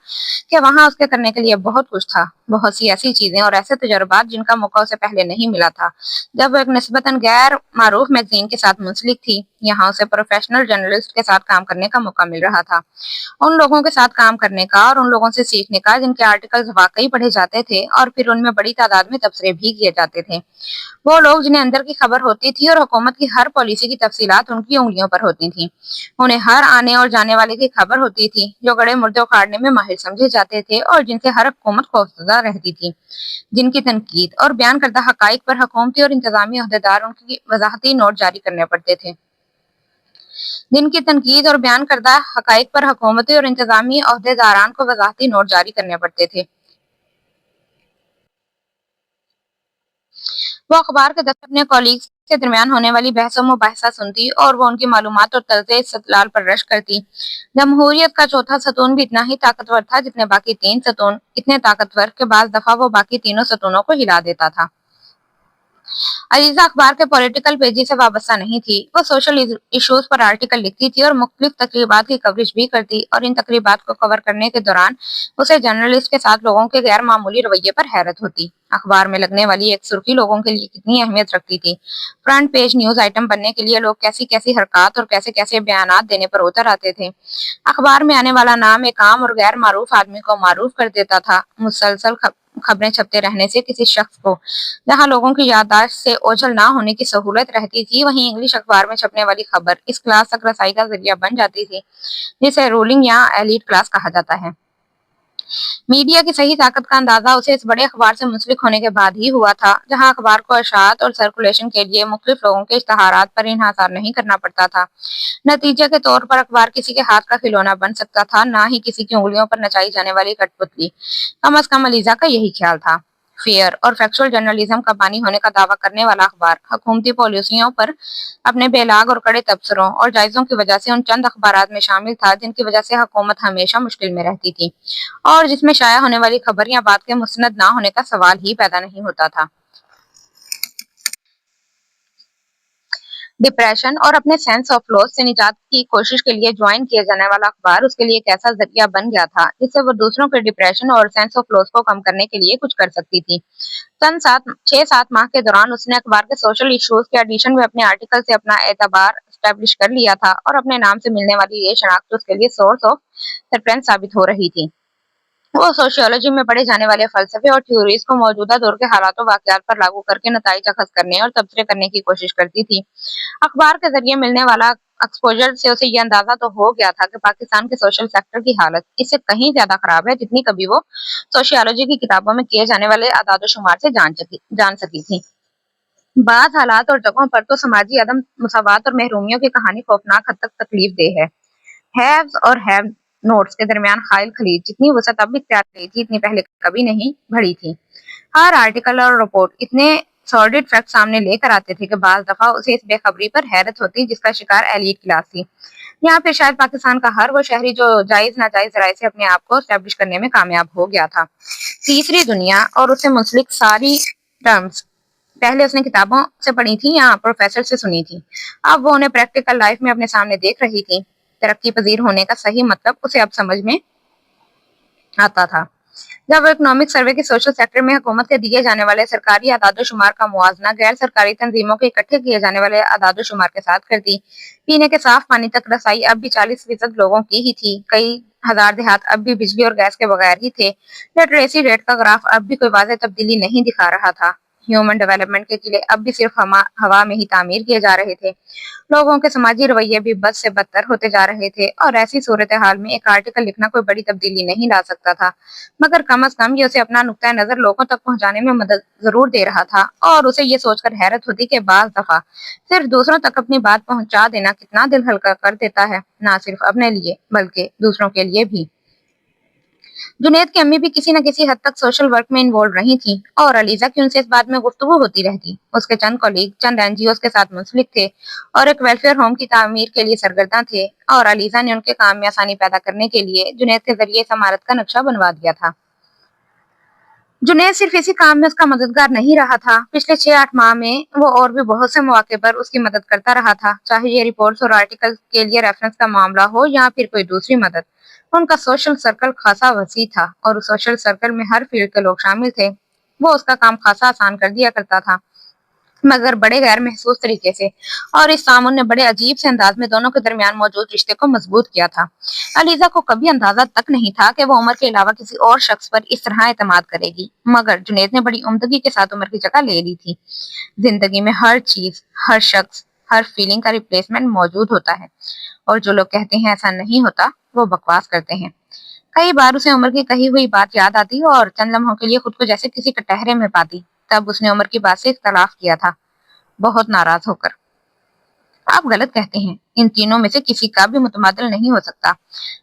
कि वहाँ उसके करने के लिए बहुत कुछ था, बहुत सी ऐसी चीजें और ऐसे तजर्बात जिनका मौका उसे पहले नहीं मिला था। जब वो एक निस्बतन गैर मारूफ मैगजीन के साथ मुंसलिक थी, यहाँ उसे प्रोफेशनल जर्नलिस्ट के साथ काम करने का मौका मिल रहा था। उन लोगों के साथ काम करने का और उन लोगों से सीखने का जिनके आर्टिकल्स वाकई पढ़े जाते थे, और फिर उनमें बड़ी तादाद में तबसरे भी किए जाते थे। वो लोग जिन्हें अंदर की खबर होती थी और हुकूमत की हर पॉलिसी की तफसीलात उनकी उंगलियों पर होती थी। उन्हें हर आने और जाने वाले की खबर होती थी, जो गड़े मुर्दे उखाड़ने में माहिर समझे जाते थे और जिनसे हर हुकूमत खौफजदा रहती थी। जिनकी तनकीद और बयान करदा हकाइक पर हुकूमती और इंतजामी अहदेदार उनकी वजाहती नोट जारी करने पड़ते थे। जिनकी तनकीद और बयान करदा हकाइक पर हुकूमती और इंतजामी अहदेदारान को वजाहती नोट जारी करने पड़ते थे। वो अखबार के दफ्तर अपने कॉलीग्स के दरमियान होने वाली बहसों मुबाहिसा सुनती, और वो उनकी मालूमात और तर्ज़े इस्तदलाल पर रश करती। जमहूरियत का चौथा सतून भी इतना ही ताकतवर था जितने बाकी तीन सतून, इतने ताकतवर कि बाज़ दफा वो बाकी तीनों सतूनों को हिला देता था। अजीजा अखबार के पॉलिटिकल पेजी से वाबस्ता नहीं थी। वो सोशल इश्यूज पर आर्टिकल लिखती थी और मुख्तलिफ तकरीबात की कवरेज भी करती, और इन तकरीबात को कवर करने के दौरान उसे जर्नलिस्ट के साथ लोगों के गैर मामूली रवैये पर हैरत होती। अखबार में लगने वाली एक सुर्खी लोगों के लिए कितनी अहमियत रखती थी। फ्रंट पेज न्यूज आइटम बनने के लिए लोग कैसी कैसी हरकत और कैसे कैसे बयानात देने पर उतर आते थे। अखबार में आने वाला नाम एक आम और गैर मारूफ आदमी को मारूफ कर देता था। मुसलसल खबरें छपते रहने से किसी शख्स को जहां लोगों की याददाश्त से ओझल ना होने की सहूलत रहती थी, वहीं इंग्लिश अखबार में छपने वाली खबर इस क्लास तक रसाई का जरिया बन जाती थी, जिसे रूलिंग या एलीट क्लास कहा जाता है। मीडिया की सही ताकत का अंदाजा उसे इस बड़े अखबार से मुंसलिक होने के बाद ही हुआ था, जहां अखबार को अशात और सर्कुलेशन के लिए मुख्तलिफ लोगों के इश्तहारात पर इन्हासार नहीं करना पड़ता था। नतीजे के तौर पर अखबार किसी के हाथ का खिलौना बन सकता था, ना ही किसी की उंगलियों पर नचाई जाने वाली कठपुतली। कम अज कम अलीजा का यही ख्याल था। फेयर और फैक्चुअल जर्नलिज्म का बानी होने का दावा करने वाला अखबार हुकूमती पॉलिसियों पर अपने बेलाग और कड़े तबसरों और जायजों की वजह से उन चंद अखबारात में शामिल था जिनकी वजह से हुकूमत हमेशा मुश्किल में रहती थी, और जिसमें शाया होने वाली खबर या बात के मुस्नद ना होने का सवाल ही पैदा नहीं होता था। डिप्रेशन और अपने सेंस ऑफ लॉस से निजात की कोशिश के लिए ज्वाइन किया जाने वाला अखबार उसके लिए एक ऐसा जरिया बन गया था जिससे वो दूसरों के डिप्रेशन और सेंस ऑफ लॉस को कम करने के लिए कुछ कर सकती थी। सन 6-7 माह के दौरान उसने अखबार के सोशल इश्यूज के एडिशन में अपने आर्टिकल से अपना एतबार स्टैब्लिश कर लिया था, और अपने नाम से मिलने वाली ये शनाख्त उसके लिए सोर्स ऑफ रेफरेंस साबित हो रही थी। वो सोशियोलॉजी में पढ़े जाने वाले फलसफे और थ्योरीज को मौजूदा दौर के हालातों वाकयात पर लागू करके नताइज अखज़ करने और तबसरे करने की कोशिश करती थी। अखबार के जरिए मिलने वाला एक्सपोजर से उसे ये अंदाजा तो हो गया था कि पाकिस्तान के सोशल सेक्टर की हालत इससे कहीं ज्यादा खराब है जितनी कभी वो सोशियोलॉजी की किताबों में किए जाने वाले आदाद शुमार से जान सकी थी। बाज़ हालात और जगहों पर तो समाजी अदम मसावात और महरूमियों की कहानी खौफनाक हद तक तकलीफ दे है। हैव्स और हैव नोट्स के दरमियान खाइल खलीज जितनी वसत अब इख्तियार रही थी इतनी पहले कभी नहीं बढ़ी थी। हर आर्टिकल और रिपोर्ट इतने सॉर्डिड फैक्ट सामने लेकर आते थे कि बाज दफा उसे इस बेखबरी पर हैरत होती जिसका शिकार एलीट क्लास थी। यहाँ पे शायद पाकिस्तान का हर वो शहरी जो जायज नाजायज राय से अपने आप को स्टैब्लिश करने में कामयाब हो गया था। तीसरी दुनिया और उससे मुंसलिक सारी टर्म्स पहले उसने किताबों से पढ़ी थी या प्रोफेसर से सुनी थी, अब वो उन्हें प्रैक्टिकल लाइफ में अपने सामने देख रही थी। तरक्की पजीर होने का सही मतलब उसे अब समझ में आता था। जब इकोनॉमिक सर्वे के सोशल सेक्टर में हुकूमत के दिए जाने वाले सरकारी आदाद शुमार का मुआवजा गैर सरकारी तंजीमों के इकट्ठे किए जाने वाले आदाद शुमार के साथ करती, पीने के साफ पानी तक रसाई अब भी 40% लोगों की ही थी। कई हजार देहात अब भी बिजली और गैस के बगैर ही थे। लिटरेसी रेट का ग्राफ अब भी कोई वाज़ेह तब्दीली नहीं दिखा रहा था। ह्यूमन डेवलपमेंट के किले अब भी सिर्फ हवा में ही तामीर किए जा रहे थे। लोगों के समाजी रवैये भी बद से बदतर होते जा रहे थे और ऐसी सूरत हाल में एक आर्टिकल लिखना कोई बड़ी तब्दीली नहीं ला सकता था, मगर कम अज कम ये उसे अपना नुक्ता नजर लोगों तक पहुंचाने में मदद जरूर दे रहा था। और उसे ये सोचकर हैरत होती कि बाज दफा सिर्फ दूसरों तक अपनी बात पहुंचा देना कितना दिल हल्का कर देता है, ना सिर्फ अपने लिए बल्कि दूसरों के लिए भी। जुनैद की अम्मी भी किसी न किसी हद तक सोशल वर्क में इन्वॉल्व रही थी और अलीजा की उनसे इस बात में गुफ्तगू होती रहती। उसके चंद कॉलीग चंद एनजीओ के साथ मुंसलिक थे और एक वेलफेयर होम की तामीर के लिए सरगर्दा थे, और अलीजा ने उनके काम में आसानी पैदा करने के लिए जुनैद के जरिए इस इमारत का नक्शा बनवा दिया था। जुनैद सिर्फ इसी काम में उसका मददगार नहीं रहा था, पिछले 6-8 माह में वो और भी बहुत से मौके पर उसकी मदद करता रहा था, चाहे ये रिपोर्ट्स और आर्टिकल के लिए रेफरेंस का मामला हो या फिर कोई दूसरी मदद। उनका सोशल सर्कल खासा वसी था और उस सोशल सर्कल में हर फील्ड के लोग शामिल थे। वो उसका काम खासा आसान कर दिया करता था, मगर बड़े गैर महसूस तरीके से, और इस तामुन ने बड़े अजीब से अंदाज में दोनों के दरमियान मौजूद रिश्ते को मजबूत किया था। अलीजा को कभी अंदाजा तक नहीं था कि वो उमर के अलावा किसी और शख्स पर इस तरह एतमाद करेगी, मगर जुनैद ने बड़ी उम्दगी के साथ उमर की जगह ले ली थी। जिंदगी में हर चीज, हर शख्स, हर फीलिंग का रिप्लेसमेंट मौजूद होता है, और जो लोग कहते हैं ऐसा नहीं होता वो बकवास करते हैं। कई बार उसे उमर की कही हुई बात याद आती और चंद लम्हों के लिए खुद को जैसे किसी कटहरे में पाती। तब उसने उमर की बात से इख्तलाफ किया था, बहुत नाराज होकर। आप गलत कहते हैं, इन तीनों में से किसी का भी मुतबादिल नहीं हो सकता।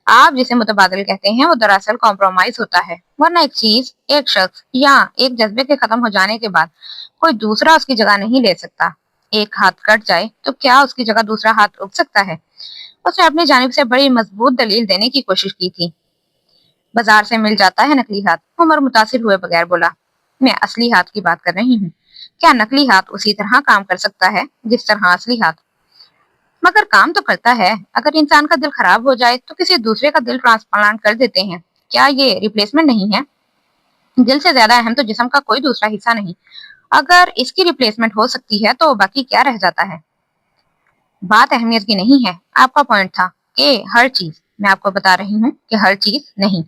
आप जिसे मुतबादिल कहते हैं वो दरअसल कॉम्प्रोमाइज होता है, वरना एक चीज, एक शख्स या एक जज्बे के खत्म हो जाने के बाद कोई दूसरा उसकी जगह नहीं ले सकता। एक हाथ कट जाए तो क्या उसकी जगह दूसरा हाथ उग सकता है? उसने अपनी जानिब से बड़ी मजबूत दलील देने की कोशिश की थी। बाजार से मिल जाता है नकली हाथ, उमर मुतासिर हुए बगैर बोला। मैं असली हाथ की बात कर रही हूँ। क्या नकली हाथ उसी तरह काम कर सकता है जिस तरह असली हाथ? मगर काम तो करता है। अगर इंसान का दिल खराब हो जाए तो किसी दूसरे का दिल ट्रांसप्लांट कर देते हैं। क्या ये रिप्लेसमेंट नहीं है? दिल से ज्यादा अहम तो जिस्म का कोई दूसरा हिस्सा नहीं। अगर इसकी रिप्लेसमेंट हो सकती है तो बाकी क्या रह जाता है? बात अहमियत की नहीं है, आपका पॉइंट था कि हर चीज। मैं आपको बता रही हूँ कि हर चीज नहीं।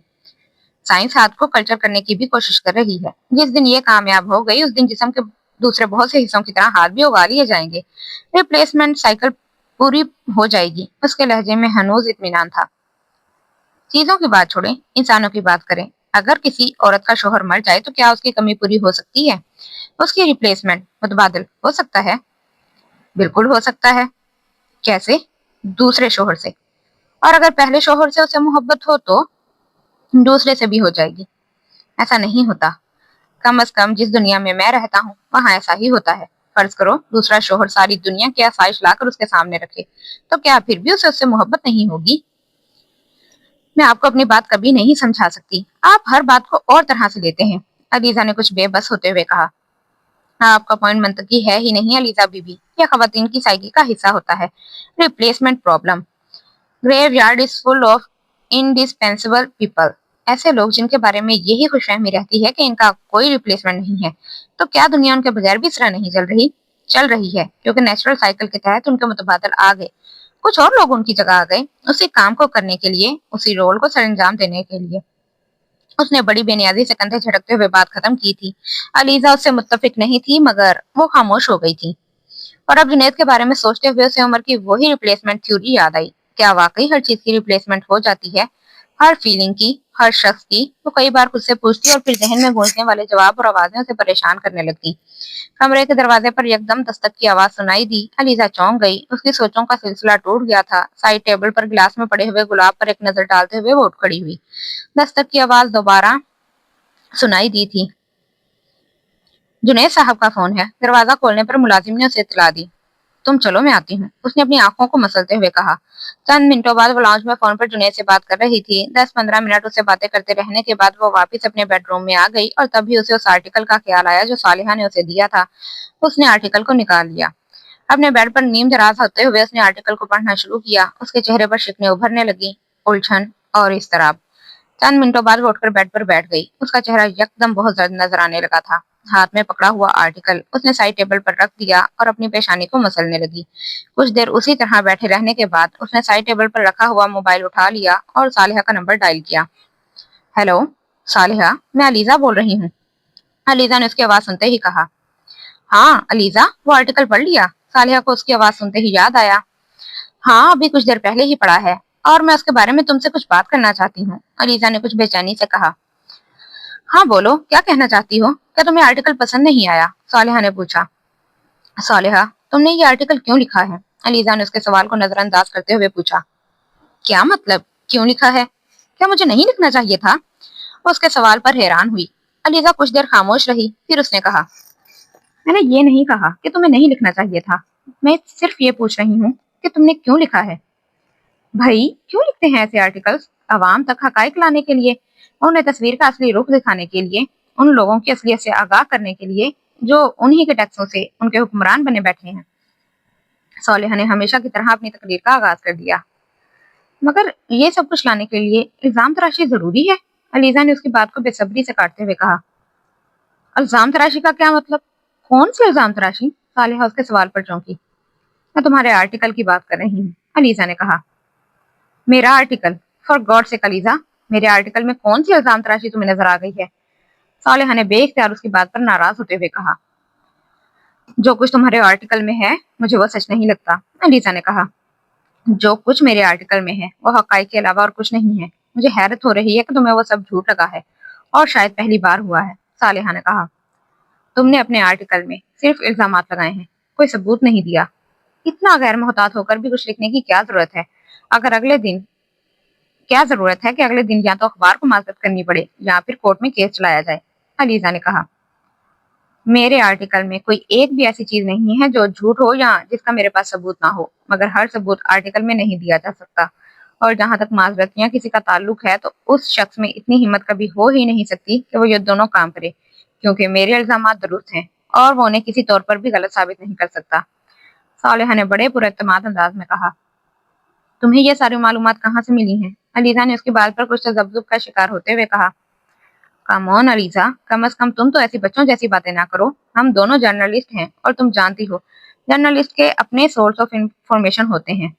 साइंस हाथ को कल्चर करने की भी कोशिश कर रही है। जिस दिन ये कामयाब हो गई उस दिन जिस्म के दूसरे बहुत से हिस्सों की तरह हाथ भी उगा लिए जाएंगे। रिप्लेसमेंट साइकिल पूरी हो जाएगी। उसके लहजे में हनूज इत्मीनान था। चीजों की बात छोड़ें, इंसानों की बात करें। अगर किसी औरत का शोहर मर जाए तो क्या उसकी कमी पूरी हो सकती है? उसकी रिप्लेसमेंट मुतबादिल हो सकता है? बिल्कुल हो सकता है। कैसे? दूसरे शोहर से। और अगर पहले शोहर से उसे मोहब्बत हो तो दूसरे से भी हो जाएगी। ऐसा नहीं होता। कम अज कम जिस दुनिया में मैं रहता हूँ वहां ऐसा ही होता है। फर्ज करो दूसरा शोहर सारी दुनिया की आसाइश लाकर उसके सामने रखे, तो क्या फिर भी उसे उससे मोहब्बत नहीं होगी? मैं आपको अपनी बात कभी नहीं समझा सकती। आप हर बात को और तरह से लेते हैं। अलीजा ने कुछ बेबस होते हुए कहा। आपका पॉइंट मंतकी है ही नहीं अलीजा बीबी, यह खवातीन की साइकी का हिस्सा होता है। Replacement problem. Graveyard is full of indispensable people. ऐसे लोग जिनके बारे में यही खुशफहमी रहती है कि इनका कोई रिप्लेसमेंट नहीं है। तो क्या दुनिया उनके बगैर भी इस तरह नहीं चल रही है, क्योंकि नेचुरल साइकिल के तहत उनके मुतबादल आ गए। कुछ और लोग उनकी जगह आ गए, उसी काम को करने के लिए, उसी रोल को सरंजाम देने के लिए। उसने बड़ी बेनियाजी से कंधे झटकते हुए बात खत्म की थी। अलीजा उससे मुत्तफिक नहीं थी, मगर वो खामोश हो गई थी। और अब जुनैद के बारे में सोचते हुए उसे उमर की वही रिप्लेसमेंट थ्योरी याद आई। क्या वाकई हर चीज की रिप्लेसमेंट हो जाती है? हर फीलिंग की, हर शख्स की? वो कई बार खुद से पूछती और फिर जहन में गूंजने वाले जवाब और आवाजें उसे परेशान करने लगती। कमरे के दरवाजे पर यकदम दस्तक की आवाज सुनाई दी। अलीजा चौंक गई। उसकी सोचों का सिलसिला टूट गया था। साइड टेबल पर गिलास में पड़े हुए गुलाब पर एक नजर डालते हुए वो उठ खड़ी हुई। दस्तक की आवाज दोबारा सुनाई दी थी। जुनैद साहब का फोन है। दरवाजा खोलने पर मुलाजिम ने उसे इत्तला दी। तुम चलो, मैं आती हूँ, उसने अपनी आंखों को मसलते हुए कहा। चंद मिनटों बाद वो लाउंज में फोन पर जुनैद से बात कर रही थी। 10-15 मिनट उससे बातें करते रहने के बाद वो वापस अपने बेडरूम में आ गई और तभी उसे उस आर्टिकल का ख्याल आया जो सालिहा ने उसे दिया था। उसने आर्टिकल को निकाल लिया। अपने बेड पर नीम दराज होते हुए उसने आर्टिकल को पढ़ना शुरू किया। उसके चेहरे पर शिकने उभरने लगी, उलझन और इज़्तिराब। चंद मिनटों बाद वो उठकर बेड पर बैठ गई। उसका चेहरा यकदम बहुत जर्द नजर आने लगा था। हाथ में पकड़ा हुआ आर्टिकल उसने साइड टेबल पर रख दिया और अपनी पेशानी को मसलने लगी। कुछ देर उसी तरह बैठे रहने के बाद उसने साइड टेबल पर रखा हुआ मोबाइल उठा लिया और सालिहा का नंबर डायल किया। हेलो सालिहा, मैं अलीजा बोल रही हूँ। अलीजा ने उसकी आवाज सुनते ही कहा। हाँ अलीजा, वो आर्टिकल पढ़ लिया? सालिहा को उसकी आवाज सुनते ही याद आया। हाँ, अभी कुछ देर पहले ही पढ़ा है और मैं उसके बारे में तुमसे कुछ बात करना चाहती हूँ, अलीजा ने कुछ बेचैनी से कहा। हाँ बोलो, क्या कहना चाहती हो? क्या तुम्हें आर्टिकल पसंद नहीं आया? सालिहा ने पूछा। सालिहा, तुमने ये आर्टिकल क्यों लिखा है? अलीजा ने उसके सवाल को नजरअंदाज करते हुए पूछा। क्या मतलब, क्यों लिखा है? क्या मुझे नहीं लिखना चाहिए था? वो उसके सवाल पर हैरान हुई। अलीजा कुछ देर खामोश रही, फिर उसने कहा। मैंने ये नहीं कहा कि तुम्हें नहीं लिखना चाहिए था। मैं सिर्फ ये पूछ रही हूँ कि तुमने क्यों लिखा है। भाई, क्यों लिखते हैं ऐसे आर्टिकल्स? अवाम तक हकाइक लाने के लिए, उन्हें तस्वीर का असली रुख दिखाने के लिए, उन लोगों की असलियत से आगाह करने के लिए जो उन्हीं के टैक्सों से उनके हुक्मरान बने बैठे हैं। सालिहा ने हमेशा की तरह अपनी तकरीर का आगाज कर दिया। मगर ये सब कुछ लाने के लिए इल्जाम तराशी जरूरी है? अलीजा ने उसकी बात को बेसब्री से काटते हुए कहा। इल्जाम तराशी का क्या मतलब? कौन सी इल्जाम तराशी? सालिहा उसके सवाल पर चौंकी। मैं तुम्हारे आर्टिकल की बात कर रही हूँ, अलीजा ने कहा। मेरा आर्टिकल? फॉर गॉड से अलीजा, मेरे आर्टिकल में कौन सी इल्जाम तराशी तुम्हें नजर आ गई है? सालिहा ने बेइख्तियार उसकी बात पर नाराज होते हुए कहा। जो कुछ तुम्हारे आर्टिकल में है मुझे वो सच नहीं लगता, अलीजा ने कहा। जो कुछ मेरे आर्टिकल में है वो हकाई के अलावा और कुछ नहीं है। मुझे हैरत हो रही है कि तुम्हें वो सब झूठ लगा है और शायद पहली बार हुआ है, सालिहा ने कहा। तुमने अपने आर्टिकल में सिर्फ इल्जामात लगाए हैं, कोई सबूत नहीं दिया। इतना गैर मोहतात होकर भी कुछ लिखने की क्या जरूरत है? अगर अगले दिन क्या जरूरत है कि अगले दिन या तो अखबार को माजरत करनी पड़े या फिर कोर्ट में केस चलाया जाए, अलीजा ने कहा। मेरे आर्टिकल में कोई एक भी ऐसी चीज नहीं है जो झूठ हो या जिसका मेरे पास सबूत ना हो, मगर हर सबूत आर्टिकल में नहीं दिया जा सकता। और जहां तक माजरत या किसी का ताल्लुक है तो उस शख्स में इतनी हिम्मत कभी हो ही नहीं सकती कि वो ये दोनों काम करे, क्योंकि मेरे इल्जामात दुरुस्त हैं और वो उन्हें किसी तौर पर भी गलत साबित नहीं कर सकता, सालिहा ने बड़े पुरएतमाद अंदाज में कहा। तुम्हें ये सारी मालूमात कहाँ से मिली हैं? अलीजा ने उसकी बात पर कुछ तजब्जुब का शिकार होते हुए कहा। कम ऑन अलीजा, कम से कम तुम तो ऐसी बच्चों जैसी बातें ना करो। हम दोनों जर्नलिस्ट हैं और तुम जानती हो जर्नलिस्ट के अपने सोर्स ऑफ इंफॉर्मेशन होते हैं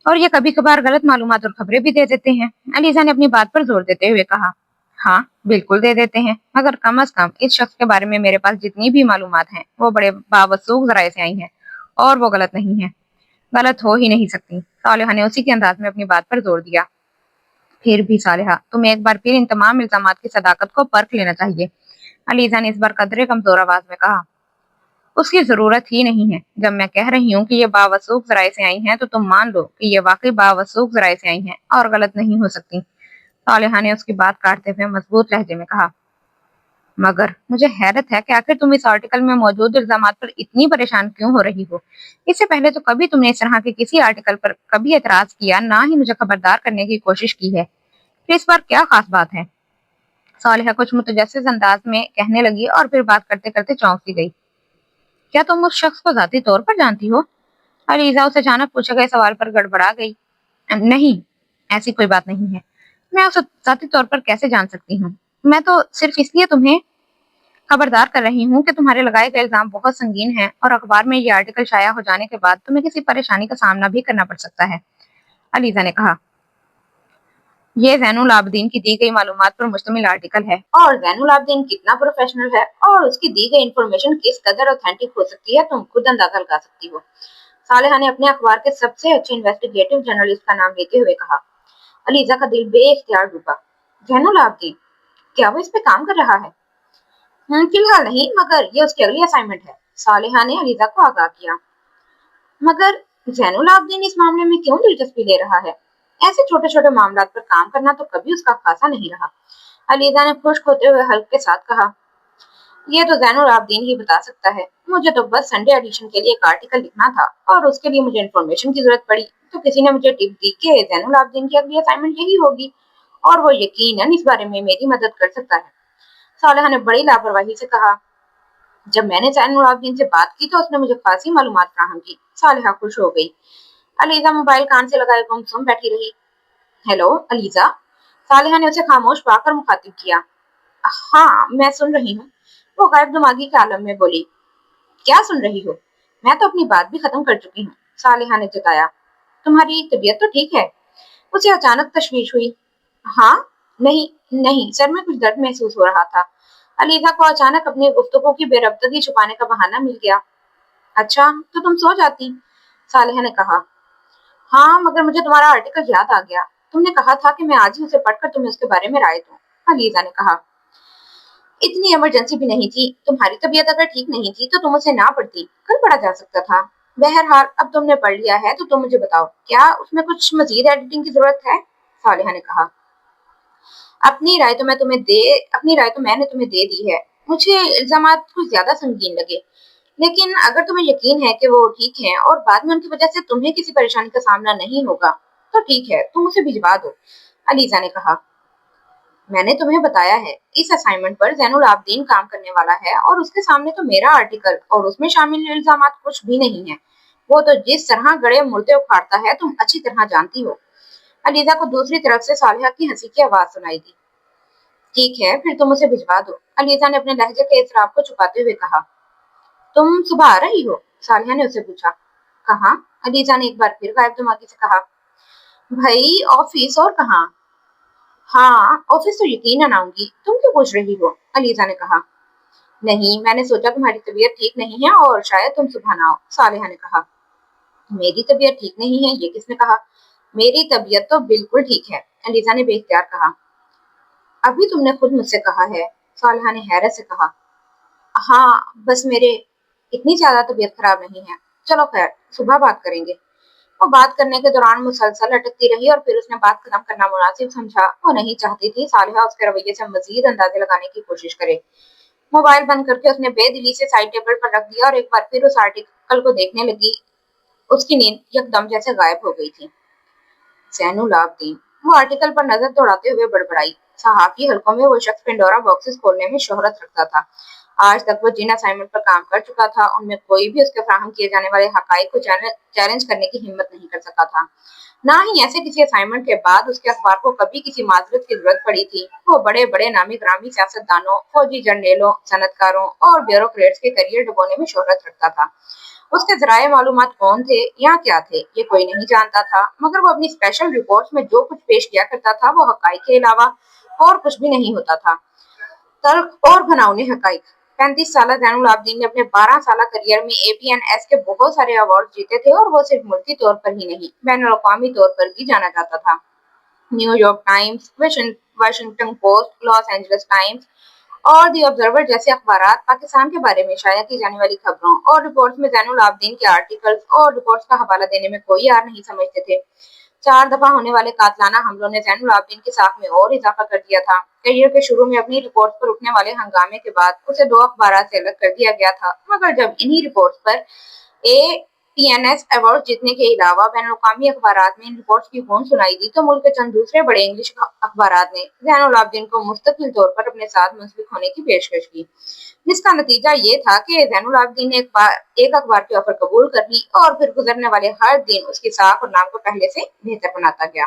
और ये कभी कभार गलत मालूमात और खबरें भी दे देते हैं, अलीजा ने अपनी बात पर जोर देते हुए कहा। हाँ बिल्कुल दे देते हैं, मगर कम से कम इस शख्स के बारे में मेरे पास जितनी भी मालूमात हैं वो बड़े बावसूख जराये से आई हैं और वो गलत नहीं है, गलत हो ही नहीं सकती, सालिहा ने उसी के अंदाज में अपनी बात पर जोर दिया। फिर भी सालिहा, तुम्हें एक बार फिर इन तमाम इल्जामात की सदाकत को परख लेना चाहिए, अलीजा ने इस बार कदरे कमजोर आवाज में कहा। उसकी जरूरत ही नहीं है। जब मैं कह रही हूँ कि ये बावसूख जराये से आई हैं तो तुम मान लो कि ये वाकई बावसूख जराये से आई हैं और गलत नहीं हो सकती, सालिहा ने उसकी बात काटते हुए मजबूत लहजे में कहा। मगर मुझे हैरत है कि आखिर तुम इस आर्टिकल में मौजूद इल्जामात पर इतनी परेशान क्यों हो रही हो? इससे पहले तो कभी तुमने इस तरह के किसी आर्टिकल पर कभी एतराज किया, ना ही मुझे खबरदार करने की कोशिश की है। फिर इस बार क्या खास बात है? सालिहा कुछ मुतजस्सिस अंदाज में कहने लगी और फिर बात करते करते चौंक सी गई। क्या तुम उस शख्स को जाती तौर पर जानती हो? अलीजा उसे अचानक पूछे गए सवाल पर गड़बड़ा गई। नहीं, ऐसी कोई बात नहीं है। मैं उसे जाती तौर पर कैसे जान सकती हूँ? मैं तो सिर्फ इसलिए तुम्हें खबरदार कर रही हूँ कि तुम्हारे लगाए गए इल्जाम बहुत संगीन हैं और अखबार में ये आर्टिकल शाया हो जाने के बाद तुम्हें किसी परेशानी का सामना भी करना पड़ सकता है, अलीजा ने कहा। یہ زین العابدین کی دی گئی معلومات پر مشتمل آرٹیکل ہے اور زین العابدین کتنا پروفیشنل ہے اور اس کی دی گئی انفارمیشن کس قدر اوتھینٹک ہو سکتی ہے تم خود اندازہ لگا سکتی ہو۔ صالحہ نے اپنے اخبار کے سب سے اچھے انویسٹیگیٹو جرنلسٹ کا نام لیتے ہوئے کہا۔ علیزہ کا دل بے اختیار ڈوبا۔ زین العابدین، کیا وہ اس پہ کام کر رہا ہے؟ فی الحال نہیں، مگر یہ اس کی اگلی اسائنمنٹ ہے، صالحہ نے علیزہ کو آگاہ کیا۔ مگر زین العابدین اس معاملے میں کیوں دلچسپی لے رہا ہے؟ ایسے چھوٹے چھوٹے معاملات پر کام کرنا تو کبھی اس کا خاصا نہیں رہا۔ علیزہ نے خشک ہوتے ہوئے حلق کے ساتھ کہا، یہ تو زین العابدین ہی بتا سکتا ہے، مجھے تو بس سنڈے ایڈیشن کے لیے ایک آرٹیکل لکھنا تھا اور اس کے لیے مجھے انفارمیشن کی ضرورت پڑی تو کسی نے مجھے ٹپ دی کہ زین العابدین کی اگلی اسائنمنٹ یہی ہوگی اور وہ یقیناً اس بارے میں میری مدد کر سکتا ہے۔ صالحہ نے بڑی لاپرواہی سے کہا، جب میں نے زین العابدین سے بات کی تو اس نے مجھے خاصی معلومات فراہم کی۔ صالحہ خوش ہو گئی۔ علیزہ موبائل کان سے لگائے گمسم بیٹھی رہی۔ ہیلو علیزہ، صالحہ نے اسے خاموش پا کر مخاطب کیا۔ ہاں میں سن رہی ہوں، وہ غائب دماغی کے عالم میں بولی۔ کیا سن رہی ہو؟ میں تو اپنی بات بھی ختم کر چکی ہوں، صالحہ نے جتایا۔ تمہاری طبیعت تو ٹھیک ہے؟ اسے اچانک تشویش ہوئی۔ ہاں، نہیں سر میں کچھ درد محسوس ہو رہا تھا۔ علیزہ کو اچانک اپنی گفتگو کی بے ربطگی چھپانے کا بہانہ مل گیا۔ اچھا تو تم سو جاتی، صالحہ نے کہا۔ ہاں مگر مجھے تمہارا آرٹیکل یاد آ گیا، تم نے کہا تھا کہ میں آج ہی اسے پڑھ کر تمہیں اس کے بارے میں رائے دوں، علیزہ نے کہا۔ اتنی ایمرجنسی بھی نہیں تھی، تمہاری طبیعت اگر ٹھیک نہیں تھی تو تم اسے نہ پڑھتی، کل پڑھا جا سکتا تھا۔ بہرحال اب تم نے پڑھ لیا ہے تو تم مجھے بتاؤ، کیا اس میں کچھ مزید ایڈیٹنگ کی ضرورت ہے؟ صالحہ نے کہا۔ اپنی رائے تو میں نے تمہیں دے دی ہے، مجھے الزامات کچھ زیادہ سنگین لگے، لیکن اگر تمہیں یقین ہے کہ وہ ٹھیک ہیں اور بعد میں ان کی وجہ سے تمہیں کسی پریشانی کا سامنا نہیں ہوگا تو ٹھیک ہے، تم اسے بھجوا دو، علیزہ نے کہا۔ میں نے تمہیں بتایا ہے اس اسائنمنٹ پر زین العابدین کام کرنے والا ہے اور اس کے سامنے تو میرا آرٹیکل اور اس میں شامل الزامات کچھ بھی نہیں ہیں، وہ تو جس طرح گڑے مردے اکھاڑتا ہے تم اچھی طرح جانتی ہو۔ علیزہ کو دوسری طرف سے صالحہ کی ہنسی کی آواز سنائی دی۔ ٹھیک ہے پھر تم اسے بھجوا دو، علیزہ نے اپنے لہجے کے اضطراب کو چھپاتے ہوئے کہا۔ تم صبح آ رہی ہو؟ صالحہ نے اسے پوچھا۔ کہاں؟ علیزہ نے ایک بار پھر غائب دماغی سے کہا۔ بھائی آفس، اور کہاں؟ ہاں آفس تو یقیناً آؤں گی، تم کیوں پوچھ رہی ہو؟ علیزہ نے کہا۔ نہیں، میں نے سوچا تمہاری طبیعت ٹھیک نہیں ہے اور شاید تم صبح نہ آؤ، صالحہ نے کہا۔ میری طبیعت ٹھیک نہیں ہے یہ کس نے کہا؟ میری طبیعت تو بالکل ٹھیک ہے، علیزہ نے بے اختیار کہا۔ ابھی تم نے خود مجھ سے کہا ہے، صالحہ نے حیرت سے کہا۔ ہاں بس میرے اتنی زیادہ طبیعت خراب نہیں ہے، چلو خیر صبح بات کریں گے۔ وہ بات کرنے کے دوران مسلسل اٹکتی رہی اور پھر اس نے بات ختم کرنا مناسب سمجھا۔ وہ نہیں چاہتی تھی صالحہ اس کے رویے سے مزید اندازے لگانے کی کوشش کرے۔ موبائل بند کر کے اس نے بے دلی سے سائڈ ٹیبل پر رکھ دیا اور ایک بار پھر اس آرٹیکل کو دیکھنے لگی۔ اس کی نیند یکدم جیسے غائب ہو گئی تھی۔ زین العابدین، وہ آرٹیکل پر نظر دوڑاتے ہوئے بڑبڑائی۔ صحافی حلقوں میں وہ شخص پنڈورا باکسز کھولنے میں شہرت رکھتا تھا۔ آج تک وہ جن اسائنمنٹ پر کام کر چکا تھا ان میں کوئی بھی اس کے فراہم کیے جانے والے حقائق کو چیلنج کرنے کی ہمت نہیں کر سکا تھا۔ نہ ہی ایسے کسی اسائنمنٹ کے بعد اس کے اخبار کو کبھی کسی معذرت کی ضرورت پڑی تھی۔ وہ بڑے بڑے نامی گرامی سیاستدانوں، فوجی جرنیلوں، صنعت کاروں اور بیوروکریٹس کے کیریئر ڈبونے میں شہرت رکھتا تھا۔ اس کے ذرائع معلومات کون تھے یا کیا تھے یہ کوئی نہیں جانتا تھا، مگر وہ اپنی اسپیشل رپورٹس میں جو کچھ پیش کیا کرتا تھا وہ حقائق کے علاوہ اور کچھ بھی نہیں ہوتا تھا۔ تلخ اور گھناؤنے حقائق۔ 35 سالہ زین العابدین نے اپنے 12 سالہ کریئر میں APNS کے بہت سارے ایوارڈ جیتے تھے اور وہ صرف ملکی طور پر ہی نہیں بین الاقوامی طور پر بھی جانا جاتا تھا۔ New York Times, Washington Post, Los Angeles Times اور دی آبزرور جیسے اخبارات پاکستان کے بارے میں شائع کی جانے والی خبروں اور رپورٹس میں زین العابدین کے آرٹیکلز اور رپورٹس کا حوالہ دینے میں کوئی یار نہیں سمجھتے تھے۔ 4 دفعہ ہونے والے قاتلانہ حملوں نے زین العابدین کی ساکھ میں اور اضافہ کر دیا تھا۔ کیریئر کے شروع میں اپنی رپورٹس پر اٹھنے والے ہنگامے کے بعد اسے 2 اخبارات سے الگ کر دیا گیا تھا، مگر جب انہی رپورٹس پر APNS ایوارڈ جیتنے کے علاوہ بین الاقوامی اخبارات میں ان رپورٹس کی گونج سنائی دی تو ملک کے چند دوسرے بڑے انگلش اخبارات نے زین العابدین کو مستقل طور پر اپنے ساتھ منسلک ہونے کی پیشکش کی، جس کا نتیجہ یہ تھا کہ زین العابدین نے ایک اخبار کی آفر قبول کر لی اور پھر گزرنے والے ہر دن اس کی ساکھ اور نام کو پہلے سے بہتر بناتا گیا۔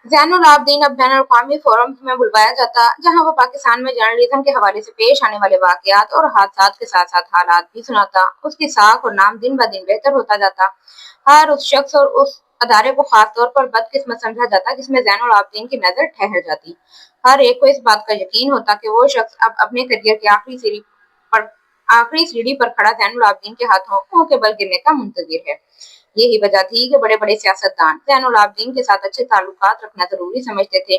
زین العابدین اب بین الاقوامی فورمز میں بلوایا جاتا جہاں وہ پاکستان میں جرنلزم کے حوالے سے پیش آنے والے واقعات اور حادثات کے ساتھ ساتھ حالات بھی سناتا۔ اس کی ساکھ اور نام دن بہ دن بہتر ہوتا جاتا۔ ہر اس شخص اور اس ادارے کو خاص طور پر بدقسمت سمجھا جاتا جس میں زین العابدین کی نظر ٹھہر جاتی۔ ہر ایک کو اس بات کا یقین ہوتا کہ وہ شخص اب اپنے کیریئر کی آخری سیڑھی پر کھڑا زین العابدین کے ہاتھوں کے بل گرنے کا منتظر ہے۔ یہی وجہ تھی کہ بڑے بڑے سیاستدان زین العابدین کے ساتھ اچھے تعلقات رکھنا ضروری سمجھتے تھے۔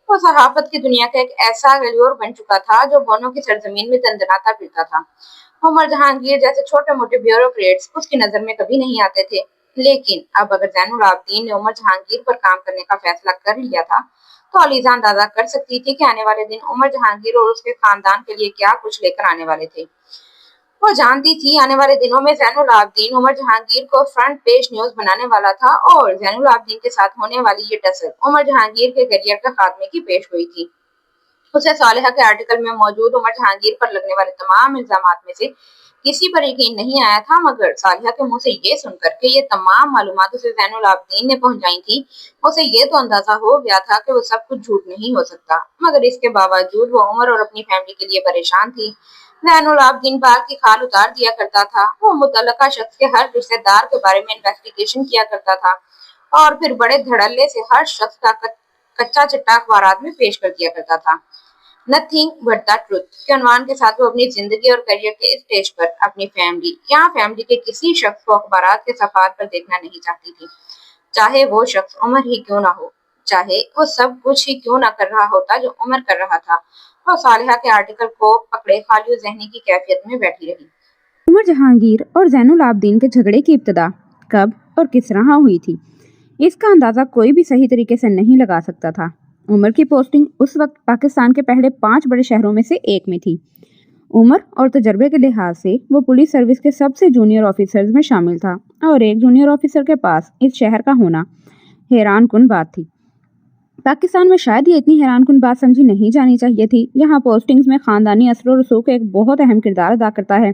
وہ صحافت کی دنیا کا ایک ایسا غیور بن چکا تھا جو بونوں کی سرزمین میں دندناتا پھرتا تھا۔ عمر جہانگیر جیسے چھوٹے موٹے بیوروکریٹس اس کی نظر میں کبھی نہیں آتے تھے، لیکن اب اگر زین العابدین نے عمر جہانگیر پر کام کرنے کا فیصلہ کر لیا تھا تو علیزہ اندازہ کر سکتی تھی کہ آنے والے دن عمر جہانگیر اور اس کے خاندان کے لیے کیا کچھ لے کر آنے والے تھے۔ وہ جانتی تھی آنے والے دنوں میں زین العابدین عمر جہانگیر کو فرنٹ پیج نیوز بنانے والا تھا، اور زین العابدین کے ساتھ ہونے والی یہ ٹسل عمر جہانگیر کے کیریئر کے خاتمے کی پیش گوئی تھی۔ اسے صالحہ کے آرٹیکل میں موجود عمر جہانگیر پر لگنے والے تمام الزامات میں سے کسی پر یقین نہیں آیا تھا، مگر صالحہ کے منہ سے یہ سن کر کہ یہ تمام معلومات اسے زین العابدین نے پہنچائی تھی، اسے یہ تو اندازہ ہو گیا تھا کہ وہ سب کچھ جھوٹ نہیں ہو سکتا، مگر اس کے باوجود وہ عمر اور اپنی فیملی کے لیے پریشان تھی۔ زین العابدین بال کی کھال اتار دیا کرتا تھا، وہ متعلقہ شخص کے ہر رشتہ دار کے بارے میں انویسٹیگیشن کیا کرتا تھا اور پھر بڑے دھڑلے سے ہر شخص کا کچا چٹا اخبارات میں پیش کر دیا کرتا تھا۔ نتھنگ بٹ دا ٹروتھ کے عنوان کے ساتھ وہ اپنی زندگی اور کیریئر کے اسٹیج پر اپنی فیملی یا فیملی کے کسی شخص کو اخبارات کے صفحات پر دیکھنا نہیں چاہتی تھی، چاہے وہ شخص عمر ہی کیوں نہ ہو، چاہے وہ سب کچھ ہی کیوں نہ کر رہا ہوتا جو عمر کر رہا تھا۔ وہ صالحہ کے آرٹیکل کو پکڑے خالی و ذہنی کی کیفیت میں بیٹھی رہی۔ عمر جہانگیر اور زین العابدین کے جھگڑے کی ابتدا کب اور کس طرح ہوئی تھی، اس کا اندازہ کوئی بھی صحیح طریقے سے نہیں لگا سکتا تھا۔ عمر کی پوسٹنگ اس وقت پاکستان کے پہلے 5 بڑے شہروں میں سے ایک میں تھی۔ عمر اور تجربے کے لحاظ سے وہ پولیس سروس کے سب سے جونیئر آفیسرز میں شامل تھا، اور ایک جونیئر آفیسر کے پاس اس شہر کا ہونا حیران کن بات تھی۔ پاکستان میں شاید یہ اتنی حیران کن بات سمجھی نہیں جانی چاہیے تھی، جہاں پوسٹنگز میں خاندانی اثر و رسوخ ایک بہت اہم کردار ادا کرتا ہے،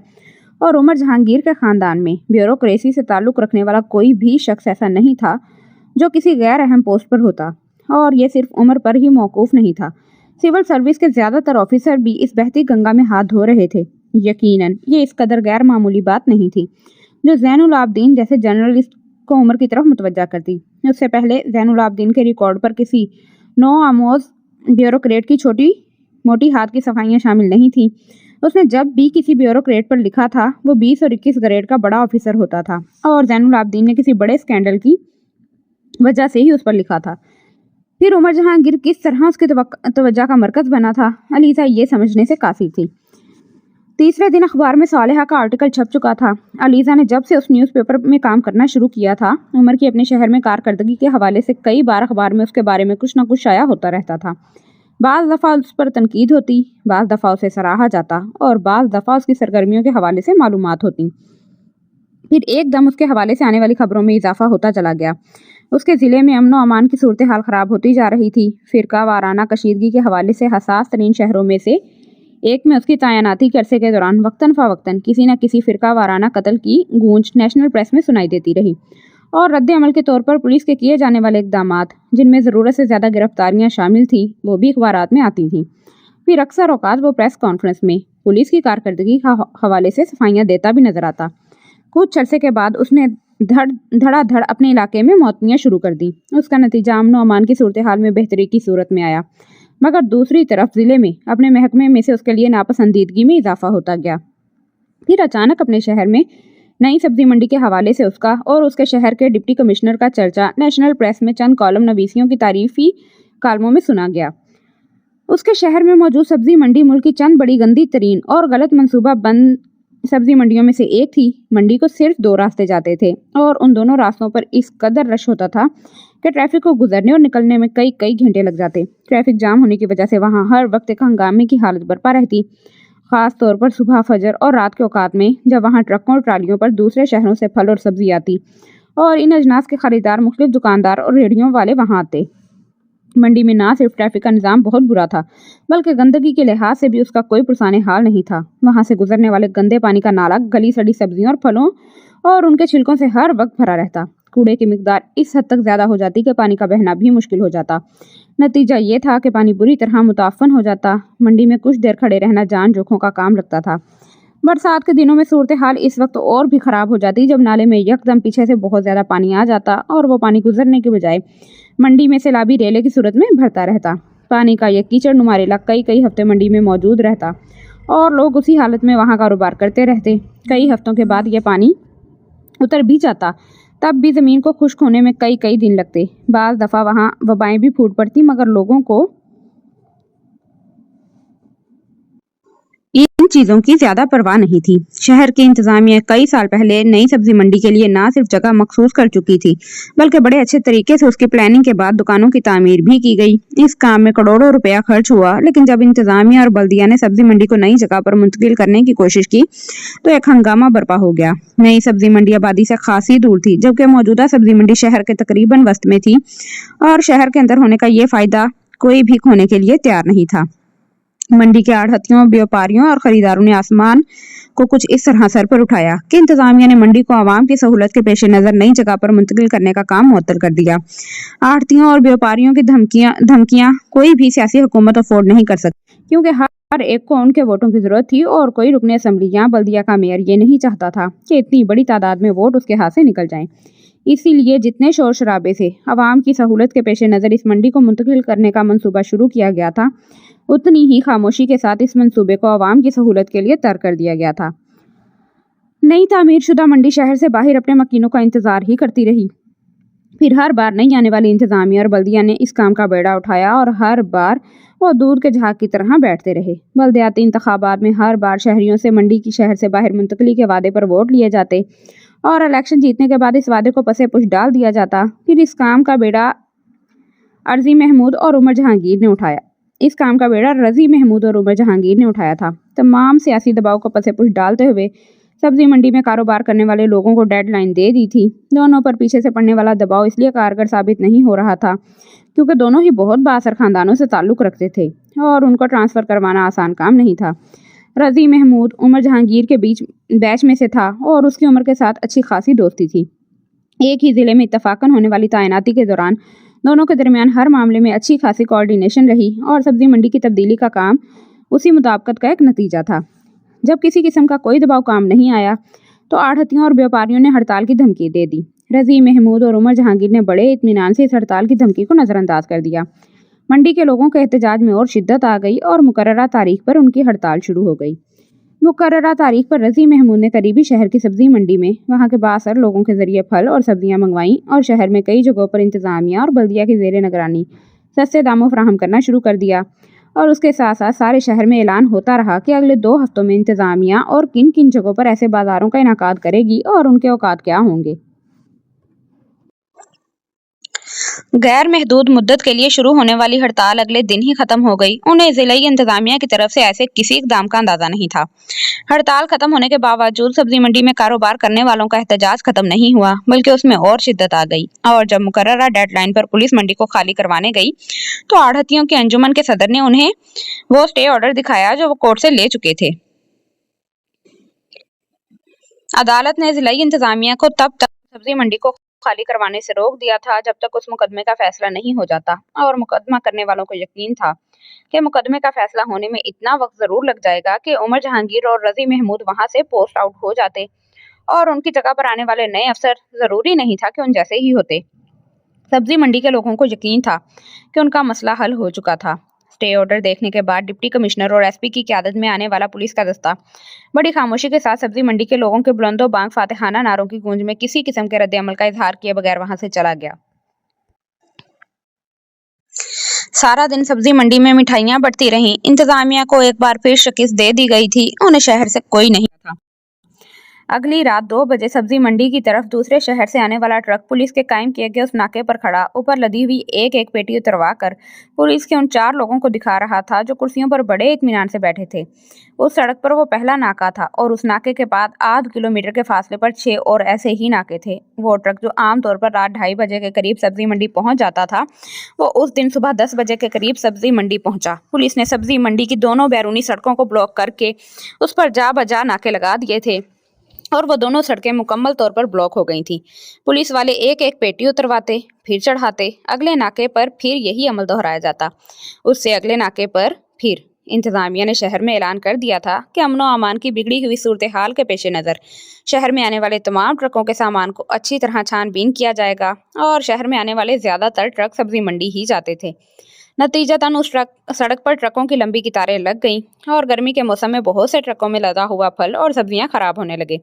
اور عمر جہانگیر کے خاندان میں بیوروکریسی سے تعلق رکھنے والا کوئی بھی شخص ایسا نہیں تھا جو کسی غیر اہم پوسٹ پر ہوتا، اور یہ صرف عمر پر ہی موقوف نہیں تھا۔ سول سروس کے زیادہ تر آفیسر بھی اس بہتی گنگا میں ہاتھ دھو رہے تھے۔ یقیناً یہ اس قدر غیر معمولی بات نہیں تھی جو زین العابدین جیسے جرنلسٹ کو عمر کی طرف متوجہ کرتی۔ اس سے پہلے زین العابدین کے ریکارڈ پر کسی نو آموز بیوروکریٹ کی چھوٹی موٹی ہاتھ کی صفائیاں شامل نہیں تھیں۔ اس نے جب بھی کسی بیوروکریٹ پر لکھا تھا وہ 20 اور 21 گریڈ کا بڑا آفیسر ہوتا تھا، اور زین العابدین نے کسی بڑے اسکینڈل کی وجہ سے ہی اس پر لکھا تھا۔ پھر عمر جہانگیر کس طرح اس کی توجہ کا مرکز بنا تھا، علیزہ یہ سمجھنے سے قاصر تھی۔ تیسرے دن اخبار میں صالحہ کا آرٹیکل چھپ چکا تھا۔ علیزہ نے جب سے اس نیوز پیپر میں کام کرنا شروع کیا تھا، عمر کی اپنے شہر میں کارکردگی کے حوالے سے کئی بار اخبار میں اس کے بارے میں کچھ نہ کچھ شائع ہوتا رہتا تھا۔ بعض دفعہ اس پر تنقید ہوتی، بعض دفعہ اسے سراہا جاتا، اور بعض دفعہ اس کی سرگرمیوں کے حوالے سے معلومات ہوتی۔ پھر ایک دم اس کے حوالے سے آنے والی خبروں میں اضافہ ہوتا چلا گیا۔ اس کے ضلع میں امن و امان کی صورتحال خراب ہوتی جا رہی تھی۔ فرقہ وارانہ کشیدگی کے حوالے سے حساس ترین شہروں میں سے ایک میں اس کی تعیناتی کے عرصے کے دوران وقتاً فوقتاً کسی نہ کسی فرقہ وارانہ قتل کی گونج نیشنل پریس میں سنائی دیتی رہی، اور رد عمل کے طور پر پولیس کے کیے جانے والے اقدامات، جن میں ضرورت سے زیادہ گرفتاریاں شامل تھیں، وہ بھی اخبارات میں آتی تھیں۔ پھر اکثر اوقات وہ پریس کانفرنس میں پولیس کی کارکردگی کے حوالے سے صفائیاں دیتا بھی نظر آتا۔ کچھ عرصے کے بعد اس نے دھڑا دھڑ اپنے علاقے میں معطنیاں شروع کر دیں۔ اس کا نتیجہ امن و امان کی صورتحال میں بہتری کی صورت میں آیا، مگر دوسری طرف ضلع میں اپنے محکمے میں سے اس کے لیے ناپسندیدگی میں اضافہ ہوتا گیا۔ پھر اچانک اپنے شہر میں نئی سبزی منڈی کے حوالے سے اس کا اور اس کے شہر کے ڈپٹی کمشنر کا چرچا نیشنل پریس میں چند کالم نویسیوں کی تعریفی کالموں میں سنا گیا۔ اس کے شہر میں موجود سبزی منڈی ملک کی چند بڑی گندی ترین اور غلط منصوبہ بند سبزی منڈیوں میں سے ایک تھی۔ منڈی کو صرف 2 راستے جاتے تھے، اور ان دونوں راستوں پر اس قدر رش ہوتا تھا کہ ٹریفک کو گزرنے اور نکلنے میں کئی گھنٹے لگ جاتے۔ ٹریفک جام ہونے کی وجہ سے وہاں ہر وقت ایک ہنگامے کی حالت برپا رہتی، خاص طور پر صبح فجر اور رات کے اوقات میں، جب وہاں ٹرکوں اور ٹرالیوں پر دوسرے شہروں سے پھل اور سبزی آتی، اور ان اجناس کے خریدار مختلف دکاندار اور ریڑھیوں والے وہاں آتے۔ منڈی میں نہ صرف ٹریفک کا نظام بہت برا تھا، بلکہ گندگی کے لحاظ سے بھی اس کا کوئی پرسان حال نہیں تھا۔ وہاں سے گزرنے والے گندے پانی کا نالا گلی سڑی سبزیوں اور پھلوں اور ان کے چھلکوں سے ہر وقت بھرا رہتا۔ کوڑے کی مقدار اس حد تک زیادہ ہو جاتی کہ پانی کا بہنا بھی مشکل ہو جاتا۔ نتیجہ یہ تھا کہ پانی بری طرح متعفن ہو جاتا۔ منڈی میں کچھ دیر کھڑے رہنا جان جوکھوں کا کام لگتا تھا۔ बरसात के दिनों में सूरत हाल इस वक्त और भी ख़राब हो जाती जब नाले में यकदम पीछे से बहुत ज़्यादा पानी आ जाता और वो पानी गुजरने के बजाय मंडी में सैलाबी रेले की सूरत में भरता रहता। पानी का यह कीचड़ नुमारेला कई कई हफ्ते मंडी में मौजूद रहता और लोग उसी हालत में वहाँ कारोबार करते रहते। कई हफ्तों के बाद यह पानी उतर भी जाता, तब भी ज़मीन को खुश्क होने में कई कई दिन लगते। बाज़ दफ़ा वहाँ वबाएं भी फूट पड़ती, मगर लोगों को इन चीज़ों की ज़्यादा परवाह नहीं थी। शहर की इंतज़ामिया कई साल पहले नई सब्जी मंडी के लिए ना सिर्फ जगह मखसूस कर चुकी थी, बल्कि बड़े अच्छे तरीके से उसकी प्लानिंग के बाद दुकानों की तामीर भी की गई। इस काम में करोड़ों रुपया खर्च हुआ, लेकिन जब इंतज़ामिया और बल्दिया ने सब्जी मंडी को नई जगह पर मुंतकिल करने की कोशिश की तो एक हंगामा बर्पा हो गया। नई सब्जी मंडी आबादी से खासी दूर थी, जबकि मौजूदा सब्जी मंडी शहर के तकरीबन वस्त में थी और शहर के अंदर होने का ये फ़ायदा कोई भी खोने के लिए तैयार नहीं था। मंडी के आढ़तियों, व्यापारियों और खरीदारों ने आसमान को कुछ इस तरह सर पर उठाया कि इंतजामिया ने मंडी को आवाम की सहूलत के पेश नज़र नई जगह पर मुंतकिल करने का काम मुअत्तल कर दिया। आढ़तियों और व्यापारियों की धमकियां कोई भी सियासी हुकूमत अफोर्ड नहीं कर सकती, क्योंकि हर एक को उनके वोटों की जरूरत थी और कोई रुकने असम्बली या बल्दिया का मेयर ये नहीं चाहता था कि इतनी बड़ी तादाद में वोट उसके हाथ से निकल जाएं। इसीलिए जितने शोर शराबे से आवाम की सहूलत के पेश नज़र इस मंडी को मुंतकिल करने का मंसूबा शुरू किया गया था, उतनी ही खामोशी के साथ इस मंसूबे को आवाम की सहूलत के लिए तर्क कर दिया गया था। नई तामीर शुदा मंडी शहर से बाहर अपने मकीनों का इंतजार ही करती रही। फिर हर बार नई आने वाली इंतजामिया और बल्दिया ने इस काम का बेड़ा उठाया और हर बार वो दूध के झाग की तरह बैठते रहे। बल्दियाती इंतखाबात में हर बार शहरियों से मंडी की शहर से बाहर मुंतकली के वादे पर वोट लिए जाते और इलेक्शन जीतने के बाद इस वादे को पसे पुश डाल दिया जाता। फिर इस काम का बेड़ा रज़ी महमूद और उमर जहांगीर ने उठाया। था। तमाम सियासी दबाव को पसे पुश डालते हुए सब्जी मंडी में कारोबार करने वाले लोगों को डेडलाइन दे दी थी। दोनों पर पीछे से पड़ने वाला दबाव इसलिए कारगर साबित नहीं हो रहा था क्योंकि दोनों ही बहुत बाअसर खानदानों से ताल्लुक़ रखते थे और उनको ट्रांसफ़र करवाना आसान काम नहीं था। रज़ी महमूद उमर जहांगीर के बैच में से था और उसकी उम्र के साथ अच्छी खासी दोस्ती थी। एक ही ज़िले में इत्तफाकन होने वाली तैनाती के दौरान दोनों के दरमियान हर मामले में अच्छी खासी कोऑर्डिनेशन रही और सब्जी मंडी की तब्दीली का काम उसी मुताबिकत का एक नतीजा था। जब किसी किस्म का कोई दबाव काम नहीं आया तो आढ़तियों और व्यापारियों ने हड़ताल की धमकी दे दी। रज़ी महमूद और उमर जहांगीर ने बड़े इत्मीनान से इस हड़ताल की धमकी को नज़रअंदाज कर दिया। मंडी के लोगों के एहतजाज में और शिद्दत आ गई और मुकर्ररा तारीख पर उनकी हड़ताल शुरू हो गई। मुकर्ररा तारीख पर रज़ी महमूद ने करीबी शहर की सब्जी मंडी में वहाँ के बाअसर लोगों के जरिए फल और सब्जियाँ मंगवाईं और शहर में कई जगहों पर इंतज़ामिया और बल्दिया की ज़ेर निगरानी सस्ते दामों फराहम करना शुरू कर दिया। और उसके साथ साथ सारे शहर में ऐलान होता रहा कि अगले 2 हफ्तों में इंतज़ामिया और किन किन जगहों पर ऐसे बाज़ारों का इनेकाद करेगी और उनके औकात क्या होंगे। गैर महदूद मुद्दत के लिए शुरू होने वाली हड़ताल अगले दिन ही खत्म हो गई। उन्हें ज़िलाई इंतजामिया की तरफ से ऐसे किसी इक़दाम का अंदाजा नहीं था। हड़ताल खत्म होने के बावजूद सब्जी मंडी में कारोबार करने वालों का एहतजाज खत्म नहीं हुआ, बल्कि उसमें और शिद्दत आ गई। और जब मुकर्ररा डेडलाइन पर पुलिस मंडी को खाली करवाने गई तो आढ़तियों के अंजुमन के सदर ने उन्हें वो स्टे ऑर्डर दिखाया जो वो कोर्ट से ले चुके थे। अदालत ने ज़िलाई इंतजामिया को तब तक सब्जी मंडी को खाली करवाने से रोक दिया था जब तक उस मुकदमे का फैसला नहीं हो जाता, और मुकदमा करने वालों को यकीन था कि मुकदमे का फैसला होने में इतना वक्त जरूर लग जाएगा कि उमर जहांगीर और रज़ी महमूद वहां से पोस्ट आउट हो जाते और उनकी जगह पर आने वाले नए अफसर जरूरी नहीं था कि उन जैसे ही होते। सब्जी मंडी के लोगों को यकीन था कि उनका मसला हल हो चुका था। स्टे ऑर्डर देखने के बाद डिप्टी कमिश्नर और एसपी की क़यादत में आने वाला पुलिस का दस्ता बड़ी खामोशी के साथ सब्जी मंडी के लोगों के बुलंदो बांग फातिहाना नारों की गूंज में किसी किस्म के रद्द अमल का इजहार किए बगैर वहां से चला गया। सारा दिन सब्जी मंडी में मिठाइयां बढ़ती रहीं। इंतजामिया को एक बार फिर शिकस्त दे दी गई थी। उन्हें शहर से कोई नहीं था। अगली रात 2 बजे सब्जी मंडी की तरफ दूसरे शहर से आने वाला ट्रक पुलिस के कायम किए गए उस नाके पर खड़ा ऊपर लदी हुई एक एक पेटी उतरवा कर पुलिस के उन 4 लोगों को दिखा रहा था जो कुर्सियों पर बड़े इत्मीनान से बैठे थे। उस सड़क पर वो पहला नाका था और उस नाके के बाद आध किलोमीटर के फासले पर 6 और ऐसे ही नाके थे। वो ट्रक जो आमतौर पर रात 2:30 बजे के करीब सब्जी मंडी पहुंच जाता था, वो उस दिन सुबह 10 बजे के करीब सब्जी मंडी पहुंचा। पुलिस ने सब्जी मंडी की दोनों बैरूनी सड़कों को ब्लॉक करके उस पर जा बजा नाके लगा दिए थे और वो दोनों सड़कें मुकम्मल तौर पर ब्लॉक हो गई थीं। पुलिस वाले एक एक पेटी उतरवाते, फिर चढ़ाते, अगले नाके पर फिर यही अमल दोहराया जाता, उससे अगले नाके पर फिर इंतजामिया ने शहर में ऐलान कर दिया था कि अमन और अमान की बिगड़ी हुई सूरत हाल के पेश नज़र शहर में आने वाले तमाम ट्रकों के सामान को अच्छी तरह छानबीन किया जाएगा और शहर में आने वाले ज़्यादातर ट्रक सब्जी मंडी ही जाते थे। नतीजतन उस सड़क पर ट्रकों की लंबी कतारें लग गईं और गर्मी के मौसम में बहुत से ट्रकों में लदा हुआ फल और सब्जियां खराब होने लगे।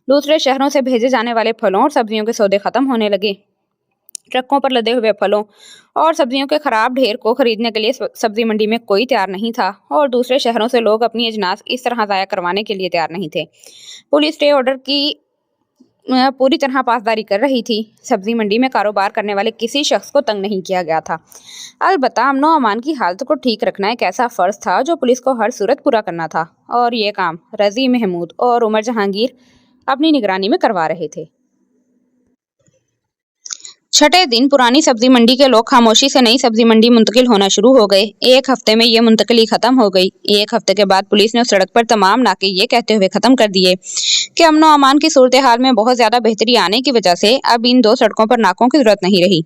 दूसरे शहरों से भेजे जाने वाले फलों और सब्जियों के सौदे खत्म होने लगे। ट्रकों पर लदे हुए फलों और सब्जियों के खराब ढेर को खरीदने के लिए सब्जी मंडी में कोई तैयार नहीं था और दूसरे शहरों से लोग अपनी अजनास इस तरह ज़ाया करवाने के लिए तैयार नहीं थे। पुलिस स्टे ऑर्डर की पूरी तरह पासदारी कर रही थी। सब्जी मंडी में कारोबार करने वाले किसी शख्स को तंग नहीं किया गया था। अलबत्ता अमन और अमान की हालत को ठीक रखना एक ऐसा फर्ज था जो पुलिस को हर सूरत पूरा करना था और ये काम रजी महमूद और उमर जहांगीर अपनी निगरानी में करवा रहे थे। छठे दिन पुरानी सब्जी मंडी के लोग खामोशी से नई सब्जी मंडी मुंतकिल होना शुरू हो गए। एक हफ्ते में ये मुंतकिली खत्म हो गई। एक हफ्ते के बाद पुलिस ने उस सड़क पर तमाम नाके ये कहते हुए खत्म कर दिए कि अमन और अमान की सूरत हाल में बहुत ज्यादा बेहतरी आने की वजह से अब इन दो सड़कों पर नाकों की जरूरत नहीं रही।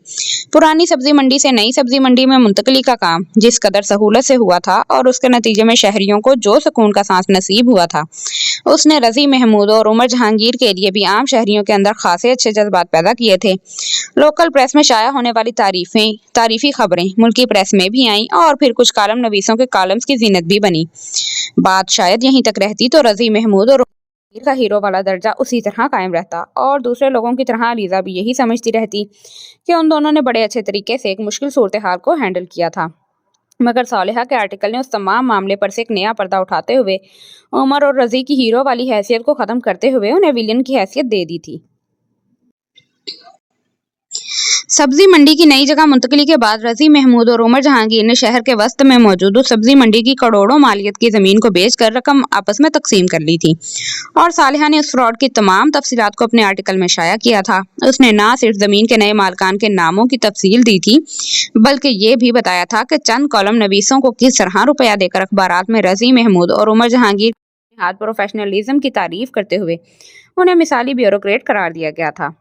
पुरानी सब्जी मंडी से नई सब्जी मंडी में मुंतकिली का काम जिस कदर सहूलत से हुआ था और उसके नतीजे में शहरियों को जो सुकून का सांस नसीब हुआ था, उसने रजी महमूद और उमर जहांगीर के लिए भी आम शहरियों के अंदर खासे अच्छे जज्बात पैदा किए थे। लोकल प्रेस में शाया होने वाली तारीफी खबरें मुल्की प्रेस में भी आईं और फिर कुछ कालम नवीसों के कालम्स की जीनत भी बनी। बात शायद यहीं तक रहती तो रजी महमूद और का हीरो वाला दर्जा उसी तरह कायम रहता और दूसरे लोगों की तरह अलीजा भी यही समझती रहती कि उन दोनों ने बड़े अच्छे तरीके से एक मुश्किल सूरत हाल को हैंडल किया था। मगर सालिहा के आर्टिकल ने उस तमाम मामले पर से एक नया पर्दा उठाते हुए उमर और रजी की हीरो वाली हैसियत को खत्म करते हुए उन्हें विलियन की हैसियत दे दी थी। सब्जी मंडी की नई जगह मुंतकली के बाद रजी महमूद और उमर जहांगीर ने शहर के वस्त में मौजूद उस सब्जी मंडी की करोड़ों मालियत की जमीन को बेचकर रकम आपस में तकसीम कर ली थी और सालिहा ने उस फ्रॉड की तमाम तफसीलात को अपने आर्टिकल में शाया किया था। उसने ना सिर्फ जमीन के नए मालकान के नामों की तफसील दी थी बल्कि ये भी बताया था कि चंद कॉलम नवीसों को किस तरह रुपया देकर अखबारात में रजी महमूद और उमर जहांगीर हाथ प्रोफेशनलिज्म की तारीफ करते हुए उन्हें मिसाली ब्यूरोक्रेट करार दिया गया था।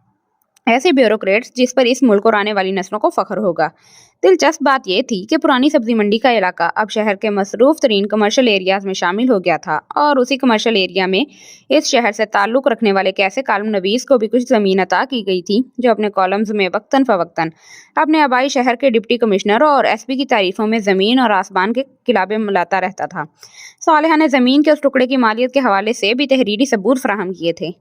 ऐसे ब्यूरोक्रेट्स जिस पर इस मुल्क और आने वाली नस्लों को फख्र होगा। दिलचस्प बात यह थी कि पुरानी सब्जी मंडी का इलाका अब शहर के मसरूफ तरीन कमर्शियल एरियाज में शामिल हो गया था और उसी कमर्शियल एरिया में इस शहर से ताल्लुक रखने वाले एक ऐसे कॉलम नवीस को भी कुछ ज़मीन अता की गई थी जो अपने कॉलम्स में वक्तन फ़वक्तन अपने आबाई शहर के डिप्टी कमिश्नर और SP की तारीफों में ज़मीन और आसमान के किलाबे मिलाता रहता था। सालिहा ने ज़मीन के उस टुकड़े की मालियत के हवाले से भी तहरीरी सबूत फराहम किए थे।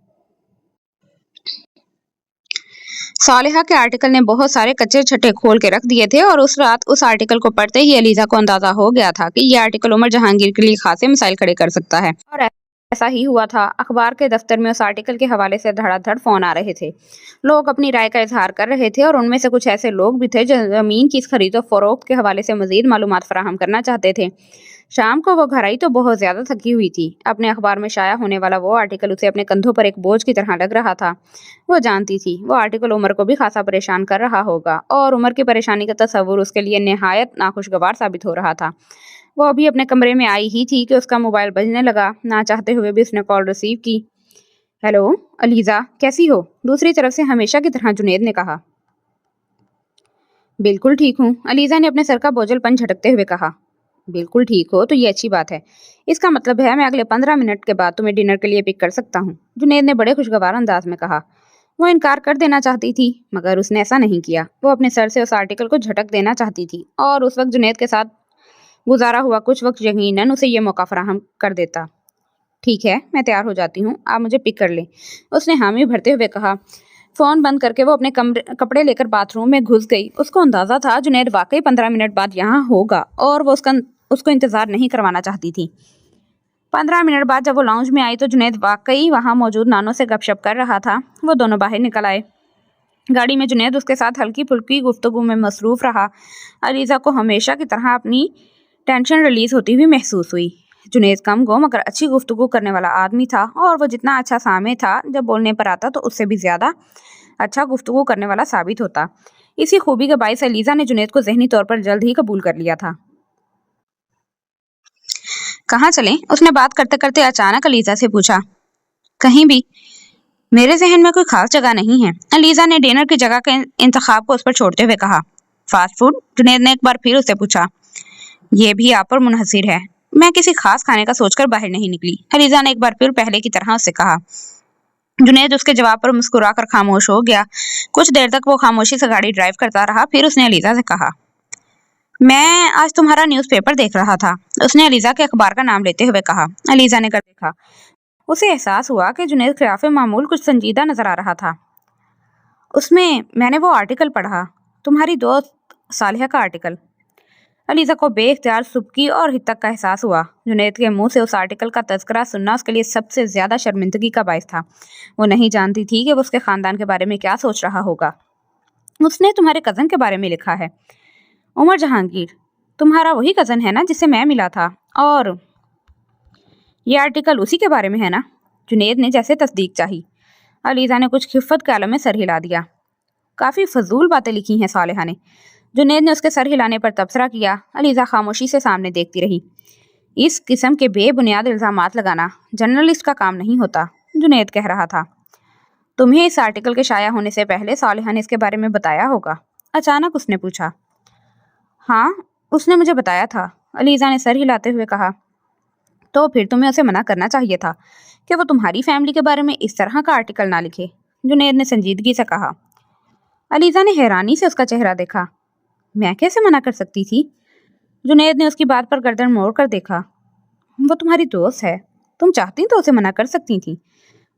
सालिहा के आर्टिकल ने बहुत सारे कच्चे छट्टे खोल के रख दिए थे और उस रात उस आर्टिकल को पढ़ते ही अलीजा को अंदाजा हो गया था कि यह आर्टिकल उमर जहांगीर के लिए खासे मसाइल खड़े कर सकता है और ऐसा ही हुआ था। अखबार के दफ्तर में उस आर्टिकल के हवाले से धड़ाधड़ फोन आ रहे थे। लोग अपनी राय का इजहार कर रहे थे और उनमें से कुछ ऐसे लोग भी थे जो जमीन की खरीदो फरोख्त के हवाले से मजीद मालूमात फराहम करना चाहते थे। शाम को वो घर आई तो बहुत ज्यादा थकी हुई थी। अपने अखबार में शाया होने वाला वो आर्टिकल उसे अपने कंधों पर एक बोझ की तरह लग रहा था। वो जानती थी वो आर्टिकल उमर को भी खासा परेशान कर रहा होगा और उमर की परेशानी का तस्वुर उसके लिए निहायत नाखुशगवार साबित हो रहा था। वो अभी अपने कमरे में आई ही थी कि उसका मोबाइल बजने लगा। ना चाहते हुए भी उसने कॉल रिसीव की। हेलो अलीजा, कैसी हो? दूसरी तरफ से हमेशा की तरह जुनेद ने कहा। बिल्कुल ठीक हूँ, अलीजा ने अपने सर का बोझलपन झटकते हुए कहा। बिल्कुल ठीक हो तो ये अच्छी बात है। इसका मतलब है मैं अगले 15 मिनट के बाद तुम्हें डिनर के लिए पिक कर सकता हूँ, जुनेद ने बड़े खुशगवार अंदाज में कहा। वो इनकार कर देना चाहती थी मगर उसने ऐसा नहीं किया। वो अपने सर से उस आर्टिकल को झटक देना चाहती थी और उस वक्त जुनेद के साथ गुजारा हुआ कुछ वक्त यकीनन उसे ये मौका फराहम कर देता। ठीक है, मैं तैयार हो जाती हूँ, आप मुझे पिक कर लें, उसने हामी भरते हुए कहा। फोन बंद करके वो अपने कपड़े लेकर बाथरूम में घुस गई। उसको अंदाजा था जुनेद वाकई 15 मिनट बाद यहाँ होगा और वो उसको इंतजार नहीं करवाना चाहती थी। 15 मिनट बाद जब वो लाउंज में आई तो जुनेद वाकई वहाँ मौजूद नानों से गपशप कर रहा था। वो दोनों बाहर निकल आए। गाड़ी में जुनेद उसके साथ हल्की फुल्की गुफ्तगू में मसरूफ रहा। अलीजा को हमेशा की तरह अपनी टेंशन रिलीज होती हुई महसूस हुई। जुनेद कम गो मगर अच्छी गुफ्तगू करने वाला आदमी था और वो जितना अच्छा सामे था जब बोलने पर आता तो उससे भी ज्यादा अच्छा गुफ्तगू करने वाला साबित होता। इसी खूबी के बायस अलीजा ने जुनेद को ज़हनी तौर पर जल्द ही कबूल कर लिया था। कहाँ चलें? उसने बात करते करते अचानक अलीजा से पूछा। कहीं भी, मेरे जहन में कोई खास जगह नहीं है, अलीजा ने डिनर की जगह के इंतखाब को उस पर छोड़ते हुए कहा। Fast food? जुनेद ने एक बार फिर उससे पूछा। ये भी आप पर मुनहसिर है, मैं किसी खास खाने का सोचकर बाहर नहीं निकली, अलीजा ने एक बार फिर पहले की तरह उससे कहा। जुनैद उसके जवाब पर मुस्कुराकर खामोश हो गया। कुछ देर तक वो खामोशी से गाड़ी ड्राइव करता रहा, फिर उसने अलीजा से कहा, मैं आज तुम्हारा न्यूज़पेपर देख रहा था। उसने अलीजा के अखबार का नाम लेते हुए कहा। अलीजा ने कर देखा। उसे एहसास हुआ कि जुनैद खिलाफ मामूल कुछ संजीदा नजर आ रहा था। उसमें मैंने वो आर्टिकल पढ़ा, तुम्हारी दोस्त सालिहा का आर्टिकल। अलीजा को बेइख्तियार सुबकी और हितक का एहसास हुआ। जुनैद के मुंह से उस आर्टिकल का तज़किरा सुनना उसके लिए सबसे ज्यादा शर्मिंदगी का बायस था। वो नहीं जानती थी कि वो उसके खानदान के बारे में क्या सोच रहा होगा। उसने तुम्हारे कज़न के बारे में लिखा है, उमर जहांगीर। तुम्हारा वही कज़न है ना जिससे मैं मिला था, और ये आर्टिकल उसी के बारे में है ना? जुनैद ने जैसे तस्दीक चाही। अलीजा ने कुछ खिफ़त ख्यालों में सर हिला दिया। काफ़ी फजूल बातें लिखी हैं सालिहा ने। जुनैद ने उसके सर हिलाने पर तबसरा किया। अलीजा खामोशी से सामने देखती रही। इस किस्म के बेबुनियाद इल्ज़ामात लगाना जर्नलिस्ट का काम नहीं होता, जुनैद कह रहा था। तुम्हें इस आर्टिकल के शाया होने से पहले सालिहा ने इसके बारे में बताया होगा, अचानक उसने पूछा। हाँ, उसने मुझे बताया था, अलीजा ने सर हिलाते हुए कहा। तो फिर तुम्हें उसे मना करना चाहिए था कि वो तुम्हारी फैमिली के बारे में इस तरह का आर्टिकल ना लिखे, जुनैद ने संजीदगी से कहा। अलीजा ने हैरानी से उसका चेहरा देखा। मैं कैसे मना कर सकती थी? जुनैद ने उसकी बात पर गर्दन मोड़ कर देखा। वो तुम्हारी दोस्त है, तुम चाहती तो उसे मना कर सकती थी,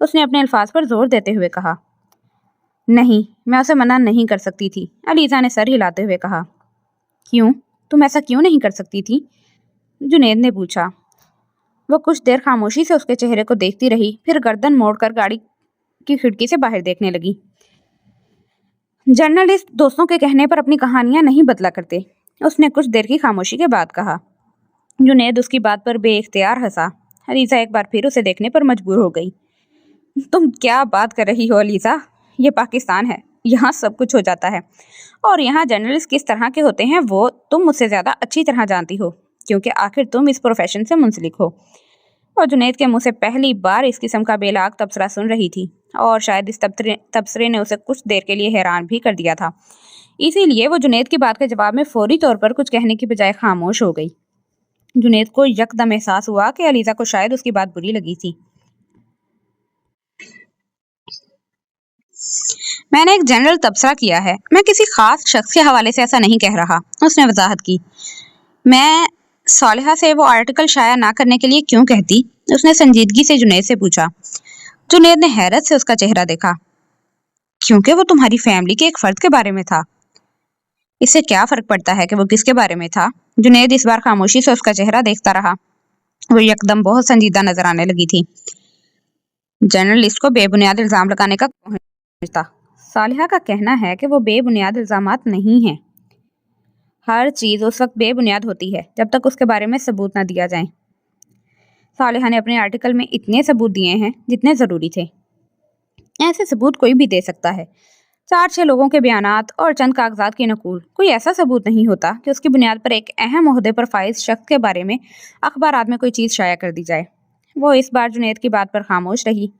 उसने अपने अल्फाज पर जोर देते हुए कहा। नहीं, मैं उसे मना नहीं कर सकती थी, अलीजा ने सर हिलाते हुए कहा। क्यों? तुम ऐसा क्यों नहीं कर सकती थी? जुनैद ने पूछा। वो कुछ देर खामोशी से उसके चेहरे को देखती रही, फिर गर्दन मोड़कर गाड़ी की खिड़की से बाहर देखने लगी। जर्नलिस्ट दोस्तों के कहने पर अपनी कहानियां नहीं बदला करते, उसने कुछ देर की खामोशी के बाद कहा। जुनैद उसकी बात पर बेइख्तियार हंसा। अलीजा एक बार फिर उसे देखने पर मजबूर हो गई। तुम क्या बात कर रही हो अलीजा? ये पाकिस्तान है, यहाँ सब कुछ हो जाता है, और यहाँ जर्नलिस्ट किस तरह के होते हैं वो तुम मुझसे ज़्यादा अच्छी तरह जानती हो, क्योंकि आखिर तुम इस प्रोफेशन से मुंसलिक हो। और जुनैद के मुंह से पहली बार इस किस्म का बेलाग तबसरा सुन रही थी, और शायद इस तबसरे ने उसे कुछ देर के लिए हैरान भी कर दिया था। इसीलिए वो जुनैद की बात के जवाब में फौरी तौर पर कुछ कहने की बजाय खामोश हो गई। जुनैद को यकदम एहसास हुआ कि अलीजा को शायद उसकी बात बुरी लगी थी। मैंने एक जनरल तबसरा किया है, मैं किसी खास शख्स के हवाले से ऐसा नहीं कह रहा, उसने वजाहत की। मैं सालिहा से वो आर्टिकल शाया ना करने के लिए क्यों कहती? उसने संजीदगी से जुनैद से पूछा। जुनैद ने हैरत से उसका चेहरा देखा। क्योंकि वो तुम्हारी फैमिली के एक फर्द के बारे में था। इससे क्या फर्क पड़ता है कि वो किसके बारे में था? जुनैद इस बार खामोशी से उसका चेहरा देखता रहा। वो यकदम बहुत संजीदा नजर आने लगी थी। जर्नलिस्ट को बेबुनियाद इल्जाम लगाने का था। सालिहा का कहना है कि वो बेबुनियाद इल्जामात नहीं हैं। हर चीज उस वक्त बेबुनियाद होती है जब तक उसके बारे में सबूत ना दिया जाए। सालिहा ने अपने आर्टिकल में इतने सबूत दिए हैं जितने जरूरी थे। ऐसे सबूत कोई भी दे सकता है, 4-6 लोगों के बयानात और चंद कागजात की नकूल। कोई ऐसा सबूत नहीं होता कि उसकी बुनियाद पर एक अहम ओहदे पर फाइज शख्स के बारे में अखबारात में कोई चीज़ शाया कर दी जाए। वो इस बार जुनैद की बात पर खामोश रही।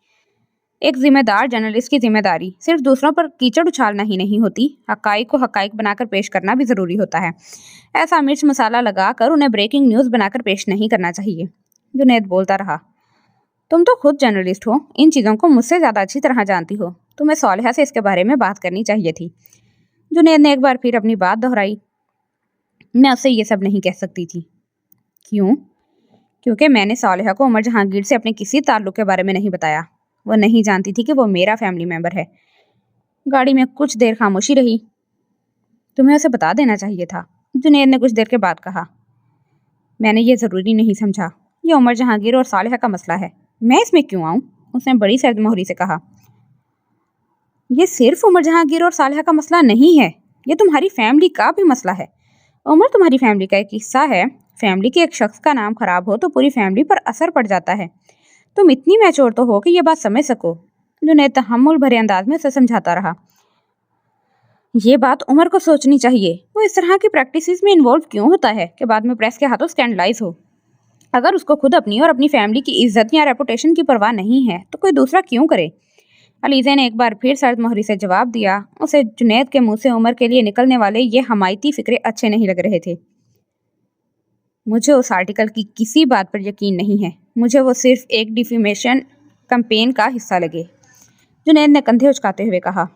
एक जिम्मेदार जर्नलिस्ट की जिम्मेदारी सिर्फ दूसरों पर कीचड़ उछालना ही नहीं होती, हकाइक को हकाइक बनाकर पेश करना भी ज़रूरी होता है। ऐसा मिर्च मसाला लगाकर उन्हें ब्रेकिंग न्यूज़ बनाकर पेश नहीं करना चाहिए। जुनैद बोलता रहा। तुम तो खुद जर्नलिस्ट हो, इन चीज़ों को मुझसे ज़्यादा अच्छी तरह जानती हो, तुम्हें सालिहा से इसके बारे में बात करनी चाहिए थी। जुनैद ने एक बार फिर अपनी बात दोहराई। मैं उससे ये सब नहीं कह सकती थी। क्यों? क्योंकि मैंने सालिहा को उमर जहांगीर से अपने किसी ताल्लुक के बारे में नहीं बताया। वो नहीं जानती थी कि वो मेरा फैमिली मेम्बर है। गाड़ी में कुछ देर खामोशी रही। तुम्हें उसे बता देना चाहिए था, जुनैद ने कुछ देर के बाद कहा। मैंने ये ज़रूरी नहीं समझा, ये उमर जहांगीर और सालिहा का मसला है, मैं इसमें क्यों आऊँ? उसने बड़ी सर्द मोहरी से कहा। ये सिर्फ उमर जहांगीर और सालिहा का मसला नहीं है, ये तुम्हारी फैमिली का भी मसला है। उमर तुम्हारी फैमिली का एक हिस्सा है। फैमिली के एक शख्स का नाम खराब हो तो पूरी फैमिली पर असर पड़ जाता है। तुम इतनी मैच्योर तो हो कि ये बात समझ सको, जुनैद तहम्मुल भरे अंदाज में उसे समझाता रहा। ये बात उमर को सोचनी चाहिए, वो इस तरह की प्रैक्टिसेस में इन्वॉल्व क्यों होता है कि बाद में प्रेस के हाथों स्कैंडलाइज हो। अगर उसको खुद अपनी और अपनी फैमिली की इज्जत या रेपुटेशन की परवाह नहीं है तो कोई दूसरा क्यों करे? अलीजा ने एक बार फिर सर्द मोहरी से जवाब दिया। उसे जुनैद के मुंह से उमर के लिए निकलने वाले ये हमायती फिक्रे अच्छे नहीं लग रहे थे। मुझे उस आर्टिकल की किसी बात पर यकीन नहीं है। मुझे वो सिर्फ एक डिफेमेशन कैंपेन का हिस्सा लगे। जुनैद ने कंधे उचकाते हुए कहा।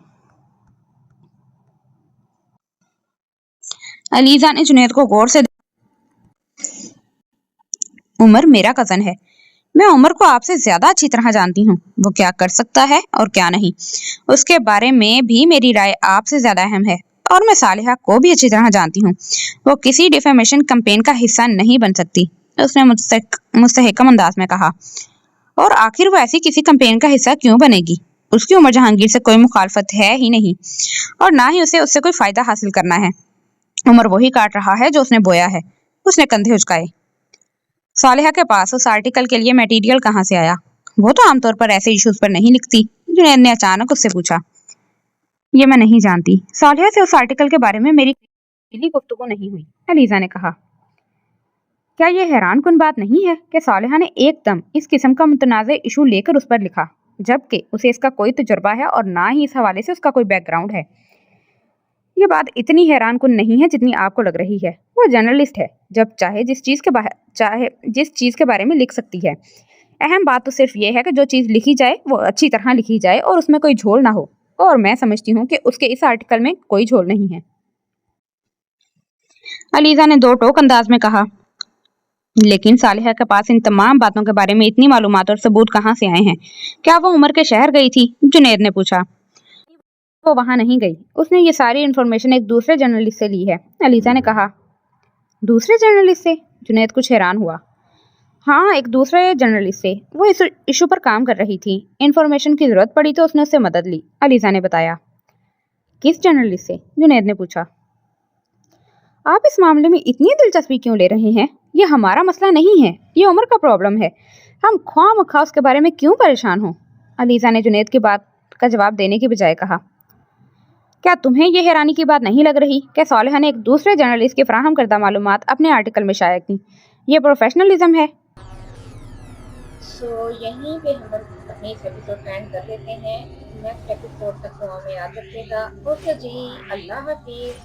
अलीजा ने जुनैद को गौर से उमर मेरा कजन है। मैं उमर को आपसे ज्यादा अच्छी तरह जानती हूँ। वो क्या कर सकता है और क्या नहीं, उसके बारे में भी मेरी राय आपसे ज्यादा अहम है। और मैं सालिहा को भी अच्छी तरह जानती हूँ। वो किसी डिफेमेशन कैंपेन का हिस्सा नहीं बन सकती, उसने मुस्तहकम अंदाज में कहा। और आखिर वो ऐसी किसी कैंपेन का हिस्सा क्यों बनेगी? उसकी उमर जहांगीर से कोई मुखालफत है ही नहीं, और ना ही उसे उससे कोई फायदा हासिल करना है। उमर वही काट रहा है जो उसने बोया है। उसने कंधे उचकाए। सालिहा के पास उस आर्टिकल के लिए मटेरियल कहाँ से आया? वो तो आमतौर पर ऐसे इश्यूज पर नहीं लिखती। जुनैद ने अचानक उससे पूछा। ये मैं नहीं जानती। सालिहा से उस आर्टिकल के बारे में मेरी गुफ्तगू नहीं हुई, अलीजा ने कहा। क्या ये हैरान कुन बात नहीं है कि सालिहा ने एकदम इस किस्म का मुतनाज़ इशू लेकर उस पर लिखा, जबकि उसे इसका कोई तजुर्बा है और ना ही इस हवाले से उसका कोई बैकग्राउंड है। ये बात इतनी हैरान कुन नहीं है जितनी आपको लग रही है। वो जर्नलिस्ट है, जब चाहे जिस चीज़ के बारे में लिख सकती है। अहम बात तो सिर्फ ये है कि जो चीज़ लिखी जाए वो अच्छी तरह लिखी जाए और उसमें कोई झोल ना हो। और मैं समझती हूँ कि उसके इस आर्टिकल में कोई झोल नहीं है। अलीजा ने दो टोक अंदाज में कहा। लेकिन सालिहा के पास इन तमाम बातों के बारे में इतनी मालूमात और सबूत कहाँ से आए हैं? क्या वो उमर के शहर गई थी? जुनैद ने पूछा। वो वहां नहीं गई। उसने ये सारी इन्फॉर्मेशन एक दूसरे जर्नलिस्ट से ली है, अलीजा ने कहा। दूसरे जर्नलिस्ट से? जुनैद कुछ हैरान हुआ। हाँ, एक दूसरे जर्नलिस्ट से। वो इस इशू पर काम कर रही थी। इन्फॉर्मेशन की जरूरत पड़ी तो उसने उससे मदद ली, अलीजा ने बताया। किस जर्नलिस्ट से? जुनैद ने पूछा। आप इस मामले में इतनी दिलचस्पी क्यों ले रहे हैं? ये हमारा मसला नहीं है, ये उमर का प्रॉब्लम है। हम ख्वामख्वाह उसके बारे में क्यों परेशान हो? अलीजा ने जुनैद की बात का जवाब देने की बजाय कहा। क्या तुम्हें यह हैरानी की बात नहीं लग रही कि सालिहा ने एक दूसरे जर्नलिस्ट की फराहम करदा मालूमात अपने आर्टिकल में शाया की? ये प्रोफेशनलिज्म है। यहीं पे हम अपने इस एपिसोड का एंड कर लेते हैं। नेक्स्ट एपिसोड तक दुआ में याद रखिएगा। ओके जी, अल्लाह हाफिज़।